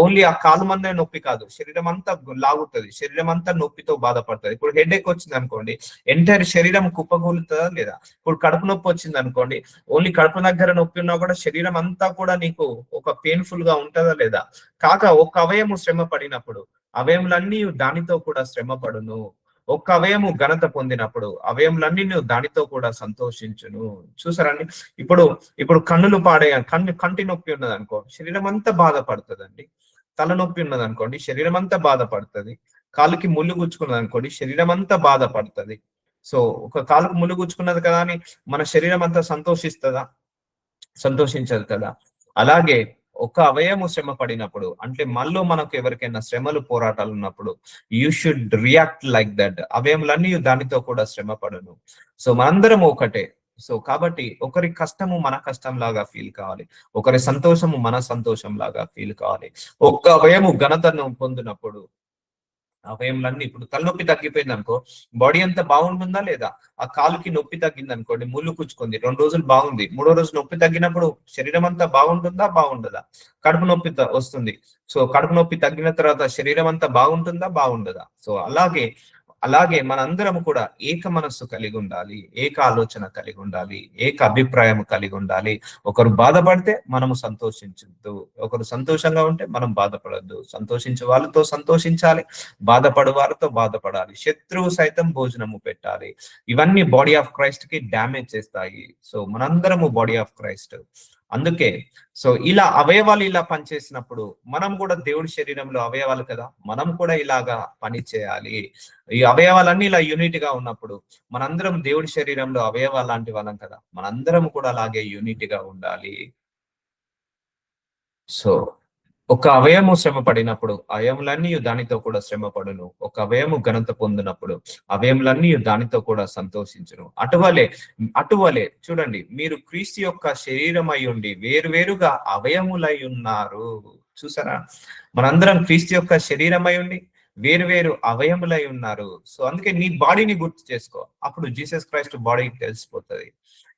ఓన్లీ ఆ కాలు మందే నొప్పి కాదు, శరీరం అంతా లాగుతుంది, శరీరం అంతా నొప్పితో బాధపడుతుంది. ఇప్పుడు హెడ్ ఎక్ వచ్చింది అనుకోండి, ఎంటైర్ శరీరం కుప్పగూలుతుందా లేదా? ఇప్పుడు కడుపు నొప్పి వచ్చింది అనుకోండి, ఓన్లీ కడుపు దగ్గర నొప్పి ఉన్నా కూడా శరీరం అంతా కూడా నీకు ఒక పెయిన్ఫుల్ గా ఉంటుందా లేదా? కాక ఒక్క అవయము శ్రమ పడినప్పుడు అవయములన్నీ దానితో కూడా శ్రమ పడును. ఒక్క అవయము ఘనత పొందినప్పుడు అవయములన్నీ దానితో కూడా సంతోషించును. చూసారండి, ఇప్పుడు ఇప్పుడు కన్నులు కంటి నొప్పి ఉన్నది అనుకో, శరీరం అంతా బాధపడుతుందండి. తలనొప్పి ఉన్నది అనుకోండి, శరీరం అంతా బాధపడుతుంది. కాలుకి ముళ్ళు గుచ్చుకున్నది అనుకోండి, శరీరం అంతా బాధపడుతుంది. సో ఒక కాలుకు ముళ్ళు గుచ్చుకున్నది కదా అని మన శరీరం అంతా సంతోషిస్తుందా? సంతోషించదు కదా. అలాగే ఒక అవయము శ్రమ పడినప్పుడు, అంటే మనలో మనకు ఎవరికైనా శ్రమలు పోరాటాలు ఉన్నప్పుడు you should react like that. అవయములన్నీ దానితో కూడా శ్రమ పడును. సో మనందరం ఒకటే. సో కాబట్టి ఒకరి కష్టము మన కష్టం లాగా ఫీల్ కావాలి, ఒకరి సంతోషము మన సంతోషం లాగా ఫీల్ కావాలి. ఒక్క అవయము ఘనతను పొందినప్పుడు అవయములన్నీ, ఇప్పుడు తలనొప్పి తగ్గిపోయింది అనుకో, బాడీ అంతా బాగుంటుందా లేదా? ఆ కాలుకి నొప్పి తగ్గింది అనుకోండి, ముళ్ళు కూర్చుకుంది, 2 రోజులు బాగుంది, 3వ రోజు నొప్పి తగ్గినప్పుడు శరీరం అంతా బాగుంటుందా బాగుండదా? కడుపు నొప్పి వస్తుంది, సో కడుపు నొప్పి తగ్గిన తర్వాత శరీరం అంతా బాగుంటుందా బాగుండదా? సో అలాగే అలాగే మనందరం కూడా ఏక మనస్సు కలిగి ఉండాలి, ఏక ఆలోచన కలిగి ఉండాలి, ఏక అభిప్రాయం కలిగి ఉండాలి. ఒకరు బాధపడితే మనము సంతోషించద్దు, ఒకరు సంతోషంగా ఉంటే మనం బాధపడద్దు. సంతోషించే వాళ్ళతో సంతోషించాలి, బాధపడు వారితో బాధపడాలి, శత్రువు సైతం భోజనము పెట్టాలి. ఇవన్నీ బాడీ ఆఫ్ క్రైస్ట్ కి డ్యామేజ్ చేస్తాయి. సో మనందరము బాడీ ఆఫ్ క్రైస్ట్. అందుకే సో ఇలా అవయవాలు ఇలా పనిచేసినప్పుడు మనం కూడా దేవుడి శరీరంలో అవయవాలు కదా, మనం కూడా ఇలాగా పని చేయాలి. ఈ అవయవాలన్నీ ఇలా యూనిట్ గా ఉన్నప్పుడు మనందరం దేవుడి శరీరంలో అవయవాలు లాంటి వాళ్ళం కదా, మనందరం కూడా అలాగే యూనిట్ గా ఉండాలి. సో ఒక అవయము శ్రమ పడినప్పుడు అవయములన్నీ దానితో కూడా శ్రమ పడును. ఒక అవయము ఘనత పొందినప్పుడు అవయములన్నీ దానితో కూడా సంతోషించును. అటువలే చూడండి, మీరు క్రీస్తు యొక్క శరీరం అయి ఉండి వేరువేరుగా అవయములై ఉన్నారు. చూసారా, మనందరం క్రీస్తు యొక్క శరీరమై ఉండి వేరు అవయములై ఉన్నారు. సో అందుకే నీ బాడీని గుర్తు చేసుకో, అప్పుడు జీసస్ క్రైస్ట్ బాడీకి తెలిసిపోతుంది.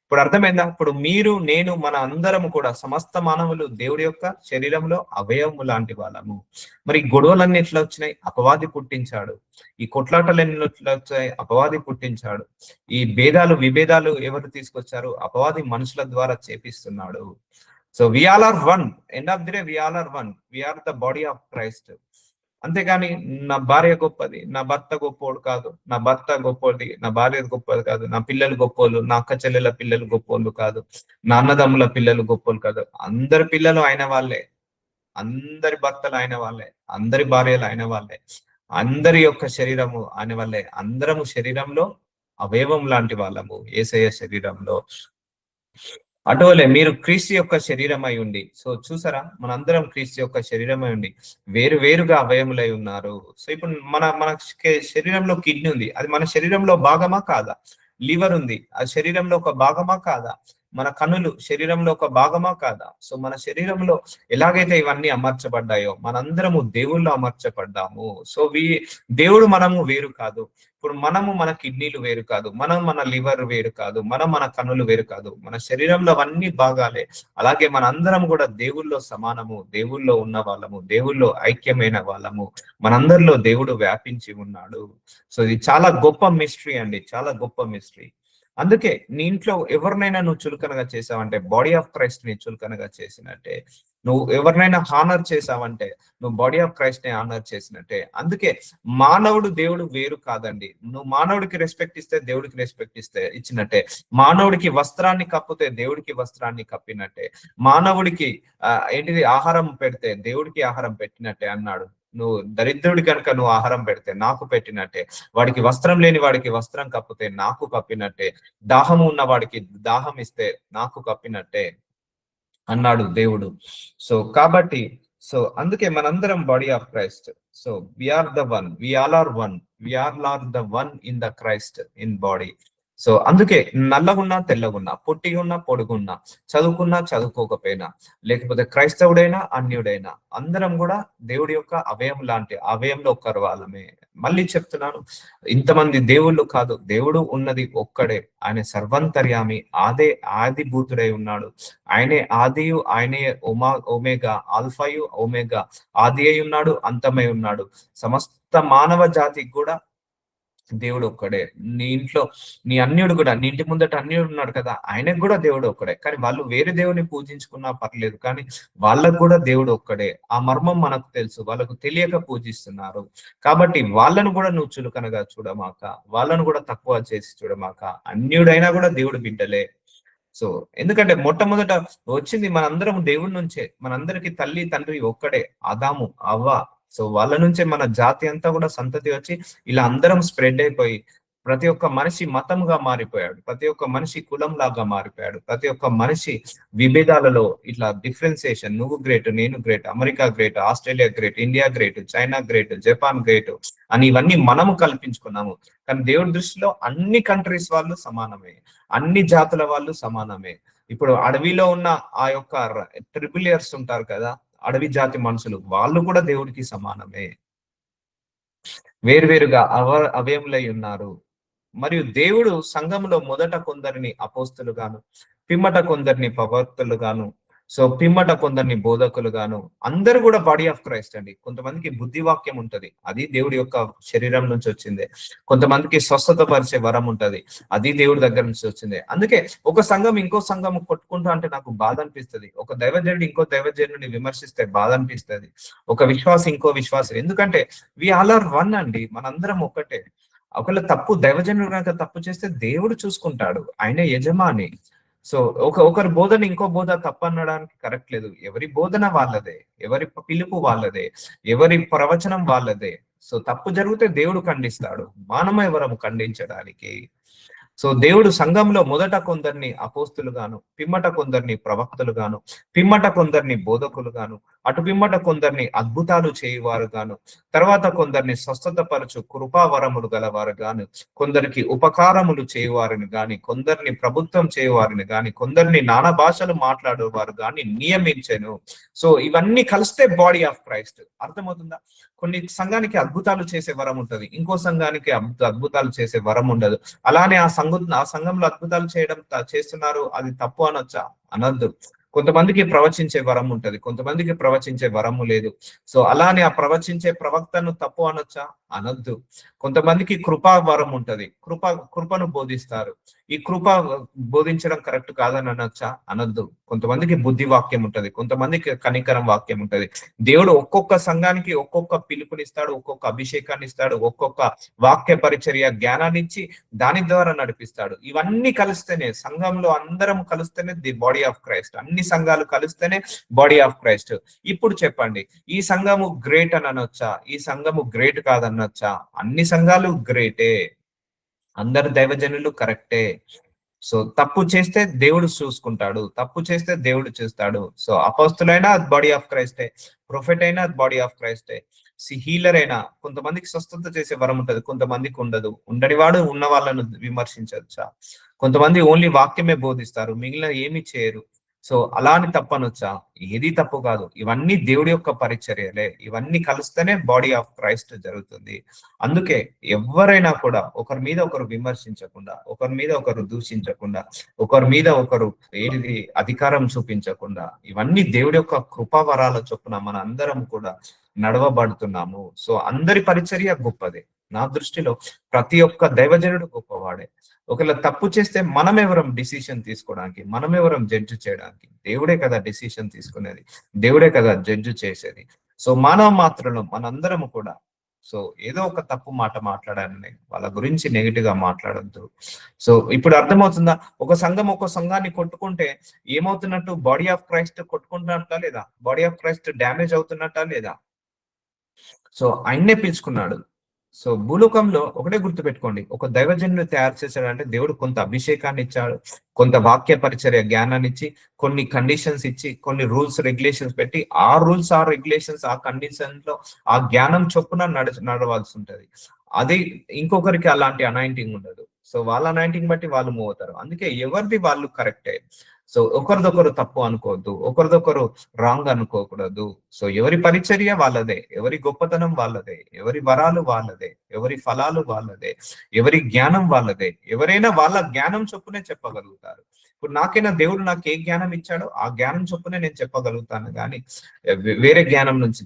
ఇప్పుడు అర్థమైందా? ఇప్పుడు మీరు నేను మన అందరము కూడా సమస్త మానవులు దేవుడి యొక్క శరీరంలో అవయవము లాంటి వాళ్ళము. మరి గొడవలన్నీ ఎట్లా వచ్చినాయి? అపవాది పుట్టించాడు. ఈ కొట్లాటలు ఎట్లా వచ్చాయి? అపవాది పుట్టించాడు. ఈ విభేదాలు ఎవరు తీసుకొచ్చారు? అపవాది మనుషుల ద్వారా చేపిస్తున్నాడు. So we all are one. End of the day we all are one. We are the body of Christ. అంతేగాని నా భార్య గొప్పది, నా భర్త గొప్పోడు కాదు, నా భర్త గొప్పది, నా భార్య గొప్పది కాదు, నా పిల్లలు గొప్పోళ్ళు, నా అక్క చెల్లెల పిల్లలు గొప్పోళ్ళు కాదు, నా అన్నదమ్ముల పిల్లలు గొప్పోళ్ళు కాదు. అందరి పిల్లలు అయిన వాళ్ళే, అందరి భర్తలు అయిన వాళ్ళే, అందరి భార్యలు అయిన వాళ్ళే, అందరి యొక్క శరీరము అయిన వాళ్ళే. అందరము శరీరంలో అవయవం లాంటి వాళ్ళము యేసయ్య శరీరంలో. అటువలే మీరు క్రీస్తు యొక్క శరీరమై ఉండి, సో చూసారా, మనందరం క్రీస్తు యొక్క శరీరమై ఉండి వేరుగా అవయములై ఉన్నారు. సో ఇప్పుడు మన శరీరంలో కిడ్నీ ఉంది, అది మన శరీరంలో భాగమా కాదా? లివర్ ఉంది, అది శరీరంలో ఒక భాగమా కాదా? మన కన్నులు శరీరంలో ఒక భాగమా కాదా? సో మన శరీరంలో ఎలాగైతే ఇవన్నీ అమర్చబడ్డాయో మనందరము దేవుళ్ళు అమర్చబడ్డాము. సో దేవుడు మనము వేరు కాదు. ఇప్పుడు మనము మన కిడ్నీలు వేరు కాదు, మన లివర్ వేరు కాదు, మన కన్నులు వేరు కాదు, మన శరీరంలో అవన్నీ భాగాలే. అలాగే మనందరం కూడా దేవుళ్ళో సమానము, దేవుళ్ళో ఉన్న వాళ్ళము, దేవుళ్ళో ఐక్యమైన వాళ్ళము, మనందరిలో దేవుడు వ్యాపించి ఉన్నాడు. సో ఇది చాలా గొప్ప మిస్టరీ అండి, చాలా గొప్ప మిస్టరీ. అందుకే నీ ఇంట్లో ఎవరినైనా నువ్వు చులకనగా చేసావంటే బాడీ ఆఫ్ క్రైస్ట్ ని చులకనగా చేసినట్టే. నువ్వు ఎవరినైనా హానర్ చేసావంటే నువ్వు బాడీ ఆఫ్ క్రైస్ట్ ని హానర్ చేసినట్టే. అందుకే మానవుడు దేవుడు వేరు కాదండి. నువ్వు మానవుడికి రెస్పెక్ట్ ఇస్తే దేవుడికి రెస్పెక్ట్ ఇచ్చినట్టే. మానవుడికి వస్త్రాన్ని కప్పితే దేవుడికి వస్త్రాన్ని కప్పినట్టే. మానవుడికి ఏంటిది ఆహారం పెడితే దేవుడికి ఆహారం పెట్టినట్టే అన్నాడు. నువ్వు దరిద్రుడి కనుక నువ్వు ఆహారం పెడితే నాకు పెట్టినట్టే. వాడికి వస్త్రం లేని వాడికి వస్త్రం కప్పితే నాకు కప్పినట్టే. దాహము ఉన్న వాడికి దాహం ఇస్తే నాకు కప్పినట్టే అన్నాడు దేవుడు. సో కాబట్టి అందుకే మనందరం body of Christ. So we are the one, we all are one, we all are the one in the Christ in body. So అందుకే నల్లగున్నా తెల్లగున్నా, పొట్టిగున్నా పొడుగున్నా, చదువుకున్నా చదువుకోకపోయినా, లేకపోతే క్రైస్తవుడైనా అన్యుడైనా అందరం కూడా దేవుడి యొక్క అవయం లాంటి అవయంలో ఒకరు వాళ్ళమే. మళ్ళీ చెప్తున్నాను, ఇంతమంది దేవుళ్ళు కాదు, దేవుడు ఉన్నది ఒక్కడే. ఆయన సర్వంతర్యామి, ఆది భూతుడై ఉన్నాడు. ఆయనే ఆదియు, ఆయనే ఒమేగా, ఆల్ఫాయు ఒమేగా, ఆది అయి ఉన్నాడు, అంతమై ఉన్నాడు. సమస్త మానవ జాతికి కూడా దేవుడు ఒక్కడే. నీ ఇంట్లో నీ అన్యుడు కూడా, నీ ఇంటి ముందట అన్యుడు ఉన్నాడు కదా, ఆయనకు కూడా దేవుడు ఒక్కడే. కానీ వాళ్ళు వేరే దేవుని పూజించుకున్నా పర్లేదు, కానీ వాళ్ళకు కూడా దేవుడు ఒక్కడే. ఆ మర్మం మనకు తెలుసు, వాళ్ళకు తెలియక పూజిస్తున్నారు. కాబట్టి వాళ్ళను కూడా నువ్వు చులకనగా చూడమాక, వాళ్ళను కూడా తక్కువ చేసి చూడమాక. అన్యుడైనా కూడా దేవుడు బిడ్డలే. సో ఎందుకంటే మొట్టమొదట వచ్చింది మనందరం దేవుడి నుంచే. మనందరికి తల్లి తండ్రి ఒక్కడే, ఆదాము అవ్వ. సో వాళ్ళ నుంచే మన జాతి అంతా కూడా సంతతి వచ్చి ఇలా అందరం స్ప్రెడ్ అయిపోయి ప్రతి ఒక్క మనిషి మతంగా మారిపోయాడు, ప్రతి ఒక్క మనిషి కులం లాగా మారిపోయాడు, ప్రతి ఒక్క మనిషి విభేదాలలో ఇట్లా డిఫరెన్సియేషన్, నువ్వు గ్రేట్ నేను great, America great, Australia great, India great, China great, Japan great అని ఇవన్నీ మనము కల్పించుకున్నాము. కానీ దేవుడి దృష్టిలో అన్ని కంట్రీస్ వాళ్ళు సమానమే, అన్ని జాతుల వాళ్ళు సమానమే. ఇప్పుడు అడవిలో ఉన్న ఆ యొక్క ట్రిబులియర్స్ ఉంటారు కదా, అడవి జాతి మనుషులు, వాళ్ళు కూడా దేవుడికి సమానమే. వేరువేరుగా అవయములై ఉన్నారు. మరియు దేవుడు సంఘంలో మొదట కొందరిని అపోస్తులు గాను, పిమ్మట కొందరిని ప్రవక్తలు గాను, సో పిమ్మట కొందరిని బోధకులు గాను, అందరూ కూడా బాడీ ఆఫ్ క్రైస్ట్ అండి. కొంతమందికి బుద్ధి వాక్యం ఉంటది, అది దేవుడి యొక్క శరీరం నుంచి వచ్చిందే. కొంతమందికి స్వస్థత పరిచే వరం ఉంటది, అది దేవుడి దగ్గర నుంచి వచ్చిందే. అందుకే ఒక సంఘం ఇంకో సంఘం కొట్టుకుంటా అంటే నాకు బాధ అనిపిస్తుంది. ఒక దైవజనుడు ఇంకో దైవజనుడిని విమర్శిస్తే బాధ అనిపిస్తుంది. ఒక విశ్వాసం ఇంకో విశ్వాసం, ఎందుకంటే వి ఆల్ ఆర్ వన్ అండి, మనందరం ఒక్కటే. ఒకవేళ దైవజనుడు కనుక తప్పు చేస్తే దేవుడు చూసుకుంటాడు, ఆయన యజమాని. సో ఒకరి బోధన ఇంకో బోధ తప్పు అనడానికి కరెక్ట్ లేదు. ఎవరి బోధన వాళ్ళదే, ఎవరి పిలుపు వాళ్ళదే, ఎవరి ప్రవచనం వాళ్ళదే. సో తప్పు జరిగితే దేవుడు ఖండిస్తాడు, మానవ ఎవరము ఖండించడానికి. సో దేవుడు సంఘంలో మొదట కొందరిని అపోస్తులు గాను, పిమ్మట కొందరిని ప్రవక్తలు గాను, పిమ్మట కొందరిని బోధకులు గాను, అటు పిమ్మట కొందరిని అద్భుతాలు చేయువారు గాను, తర్వాత కొందరిని స్వస్థతపరచు కృపావరములు గలవారు గాను, కొందరికి ఉపకారములు చేయువారిని గాని, కొందరిని ప్రభుత్వం చేయువారిని గాని, కొందరిని నానా భాషలు మాట్లాడేవారు గాని నియమించెను. సో ఇవన్నీ కలిస్తే బాడీ ఆఫ్ క్రైస్ట్. అర్థమవుతుందా? కొన్ని సంఘానికి అద్భుతాలు చేసే వరం ఉంటది, ఇంకో సంఘానికి అద్భుతాలు చేసే వరం ఉండదు. అలానే ఆ సంఘంలో అద్భుతాలు చేస్తున్నారు, అది తప్పు అనొచ్చా? అనొద్దు. కొంతమందికి ప్రవచించే వరం ఉంటది, కొంతమందికి ప్రవచించే వరము లేదు. సో అలానే ఆ ప్రవచించే ప్రవక్తను తప్పు అనొచ్చా? అనొద్దు. కొంతమందికి కృపా వరం ఉంటది, కృపను బోధిస్తారు, ఈ కృప బోధించడం కరెక్ట్ కాదని అనొచ్చా? అనొద్దు. కొంతమందికి బుద్ధి వాక్యం ఉంటది, కొంతమందికి కనికరం వాక్యం ఉంటది. దేవుడు ఒక్కొక్క సంఘానికి ఒక్కొక్క పిలుపునిస్తాడు, ఒక్కొక్క అభిషేకాన్ని ఇస్తాడు, ఒక్కొక్క వాక్య పరిచర్య జ్ఞానాన్ని ఇచ్చి దాని ద్వారా నడిపిస్తాడు. ఇవన్నీ కలిస్తేనే సంఘంలో అందరం కలిస్తేనే ది బాడీ ఆఫ్ క్రైస్ట్. అన్ని సంఘాలు కలిస్తేనే బాడీ ఆఫ్ క్రైస్ట్. ఇప్పుడు చెప్పండి, ఈ సంఘము గ్రేట్ అని అనొచ్చా? ఈ సంఘము గ్రేట్ కాదనొచ్చా? అన్ని సంఘాలు గ్రేటే, అందరు దైవజనులు కరెక్టే. సో తప్పు చేస్తే దేవుడు చూసుకుంటాడు, తప్పు చేస్తే దేవుడు చూస్తాడు. సో అపోస్తులైనా అది బాడీ ఆఫ్ క్రైస్టే, ప్రొఫెట్ అయినా అది బాడీ ఆఫ్ క్రైస్టే, హీలర్ అయినా. కొంతమందికి స్వస్థత చేసే వరం ఉంటది, కొంతమందికి ఉండదు. ఉండని వాడు ఉన్న వాళ్ళను విమర్శించవచ్చా? కొంతమంది ఓన్లీ వాక్యమే బోధిస్తారు, మిగిలిన ఏమి చేయరు. సో అలా అని తప్పనొచ్చా? ఏది తప్పు కాదు. ఇవన్నీ దేవుడి యొక్క పరిచర్యలే, ఇవన్నీ కలిస్తేనే బాడీ ఆఫ్ క్రైస్ట్ జరుగుతుంది. అందుకే ఎవరైనా కూడా ఒకరి మీద ఒకరు విమర్శించకుండా, ఒకరి మీద ఒకరు దూషించకుండా, ఒకరి మీద ఒకరు ఏది అధికారం చూపించకుండా, ఇవన్నీ దేవుడి యొక్క కృపావరాల చొప్పున మన అందరం కూడా నడవబడుతున్నాము. సో అందరి పరిచర్య గొప్పదే. నా దృష్టిలో ప్రతి ఒక్క దైవజనుడు గొప్పవాడే. ఒకవేళ తప్పు చేస్తే మనం ఎవరం డిసిషన్ తీసుకోవడానికి, మనం ఎవరం జడ్జి చేయడానికి? దేవుడే కదా డిసిషన్ తీసుకునేది, దేవుడే కదా జడ్జి చేసేది. సో మానవ మాత్రలో మనందరము కూడా సో ఏదో ఒక తప్పు మాట మాట్లాడాలని వాళ్ళ గురించి నెగిటివ్ గా మాట్లాడొద్దు. సో ఇప్పుడు అర్థమవుతుందా? ఒక సంఘం ఒక సంఘాన్ని కొట్టుకుంటే ఏమవుతున్నట్టు? బాడీ ఆఫ్ క్రైస్ట్ కొట్టుకుంటున్నట్టా లేదా? బాడీ ఆఫ్ క్రైస్ట్ డ్యామేజ్ అవుతున్నట్టా లేదా? సో ఆయన్నే పిలుచుకున్నాడు. సో భూలోకంలో ఒకటే గుర్తుపెట్టుకోండి, ఒక దైవజనుడు తయారు చేశాడంటే దేవుడు కొంత అభిషేకాన్ని ఇచ్చాడు, కొంత వాక్య పరిచర్య జ్ఞానాన్ని ఇచ్చి, కొన్ని కండిషన్స్ ఇచ్చి, కొన్ని రూల్స్ రెగ్యులేషన్స్ పెట్టి, ఆ రూల్స్ ఆ రెగ్యులేషన్స్ ఆ కండిషన్స్ లో ఆ జ్ఞానం చొప్పున నడవాల్సి ఉంటది. అది ఇంకొకరికి అలాంటి అనాయింటింగ్ ఉండదు. సో వాళ్ళ అనాయింటింగ్ బట్టి వాళ్ళు మూవ్ అవుతారు. అందుకే ఎవరిది వాళ్ళు కరెక్టే. సో ఒకరిదొకరు తప్పు అనుకోవద్దు, ఒకరిదొకరు రాంగ్ అనుకోకూడదు. సో ఎవరి పరిచర్య వాళ్ళదే, ఎవరి గొప్పతనం వాళ్ళదే, ఎవరి వరాలు వాళ్ళదే, ఎవరి ఫలాలు వాళ్ళదే, ఎవరి జ్ఞానం వాళ్ళదే. ఎవరైనా వాళ్ళ జ్ఞానం చొప్పునే చెప్పగలుగుతారు. ఇప్పుడు నాకైనా దేవుడు నాకు ఏ జ్ఞానం ఇచ్చాడో ఆ జ్ఞానం చొప్పునే నేను చెప్పగలుగుతాను, కానీ వేరే జ్ఞానం నుంచి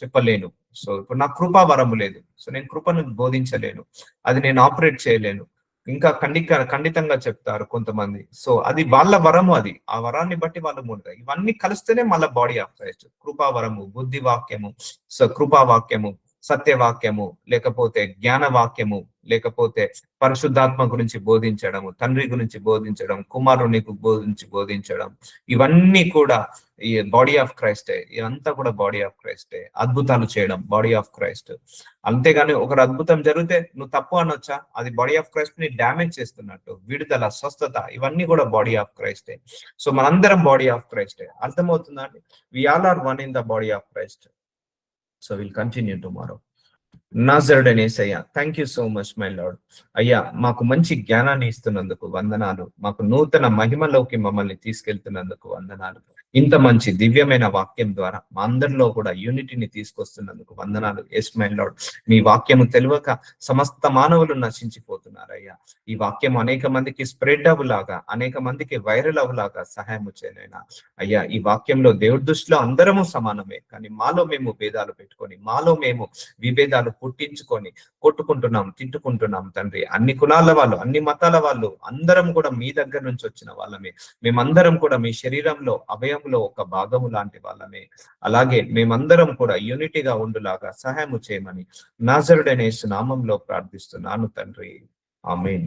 చెప్పలేను. సో ఇప్పుడు నాకు కృపా వరము లేదు, సో నేను కృపను బోధించలేను, అది నేను ఆపరేట్ చేయలేను. ఇంకా ఖండితంగా చెప్తారు కొంతమంది. సో అది వాళ్ళ వరము, అది ఆ వరాన్ని బట్టి వాళ్ళు మూడతారు. ఇవన్నీ కలిస్తేనే మళ్ళీ బాడీ ఆఫ్ క్రైస్ట్. కృపా వరము, బుద్ధి వాక్యము, సో కృపా వాక్యము, సత్యవాక్యము, లేకపోతే జ్ఞాన వాక్యము, లేకపోతే పరిశుద్ధాత్మ గురించి బోధించడము, తండ్రి గురించి బోధించడం, కుమారుని గురించి బోధించడం, ఇవన్నీ కూడా ఈ బాడీ ఆఫ్ క్రైస్టే. ఇదంతా కూడా బాడీ ఆఫ్ క్రైస్టే. అద్భుతాలు చేయడం బాడీ ఆఫ్ క్రైస్ట్. అంతేగాని ఒకరు అద్భుతం జరిగితే నువ్వు తప్పు అనొచ్చా? అది బాడీ ఆఫ్ క్రైస్ట్ ని డ్యామేజ్ చేస్తున్నట్టు. విడుదల, స్వస్థత, ఇవన్నీ కూడా బాడీ ఆఫ్ క్రైస్టే. సో మనందరం బాడీ ఆఫ్ క్రైస్టే. అర్థమవుతుందా అండి? We all are one in the body of Christ. So will continue tomorrow. నాజరుడైన యేసయ్య, thank you so much my lord. అయ్యా, మాకు మంచి జ్ఞానాన్ని ఇస్తున్నందుకు వందనాలు. మాకు నూతన మహిమలోకి మమ్మల్ని తీసుకెళ్తున్నందుకు వందనాలు. ఇంత మంచి దివ్యమైన వాక్యం ద్వారా మా అందరిలో కూడా యూనిటీని తీసుకొస్తున్నందుకు వందనాలు. ఎస్ మై లార్డ్, మీ వాక్యము తెలియక సమస్త మానవులు నశించిపోతున్నారు అయ్యా. ఈ వాక్యం అనేక మందికి స్ప్రెడ్ అవ్వలాగా, అనేక మందికి వైరల్ అవ్వలాగా సహాయం చేయనైనా అయ్యా. ఈ వాక్యంలో దేవుడి దృష్టిలో అందరము సమానమే, కానీ మాలో మేము భేదాలు పెట్టుకొని, మాలో మేము విభేదాలు పుట్టించుకొని కొట్టుకుంటున్నాం, తిట్టుకుంటున్నాం తండ్రి. అన్ని కులాల వాళ్ళు, అన్ని మతాల వాళ్ళు, అందరం కూడా మీ దగ్గర నుంచి వచ్చిన వాళ్ళమే. మేమందరం కూడా మీ శరీరంలో అవయంలో ఒక భాగము లాంటి వాళ్ళమే. అలాగే మేమందరం కూడా యూనిటీగా ఉండులాగా సహాయము చేయమని నాజరుడైన యేసు నామంలో ప్రార్థిస్తున్నాను తండ్రి. ఆమేన్.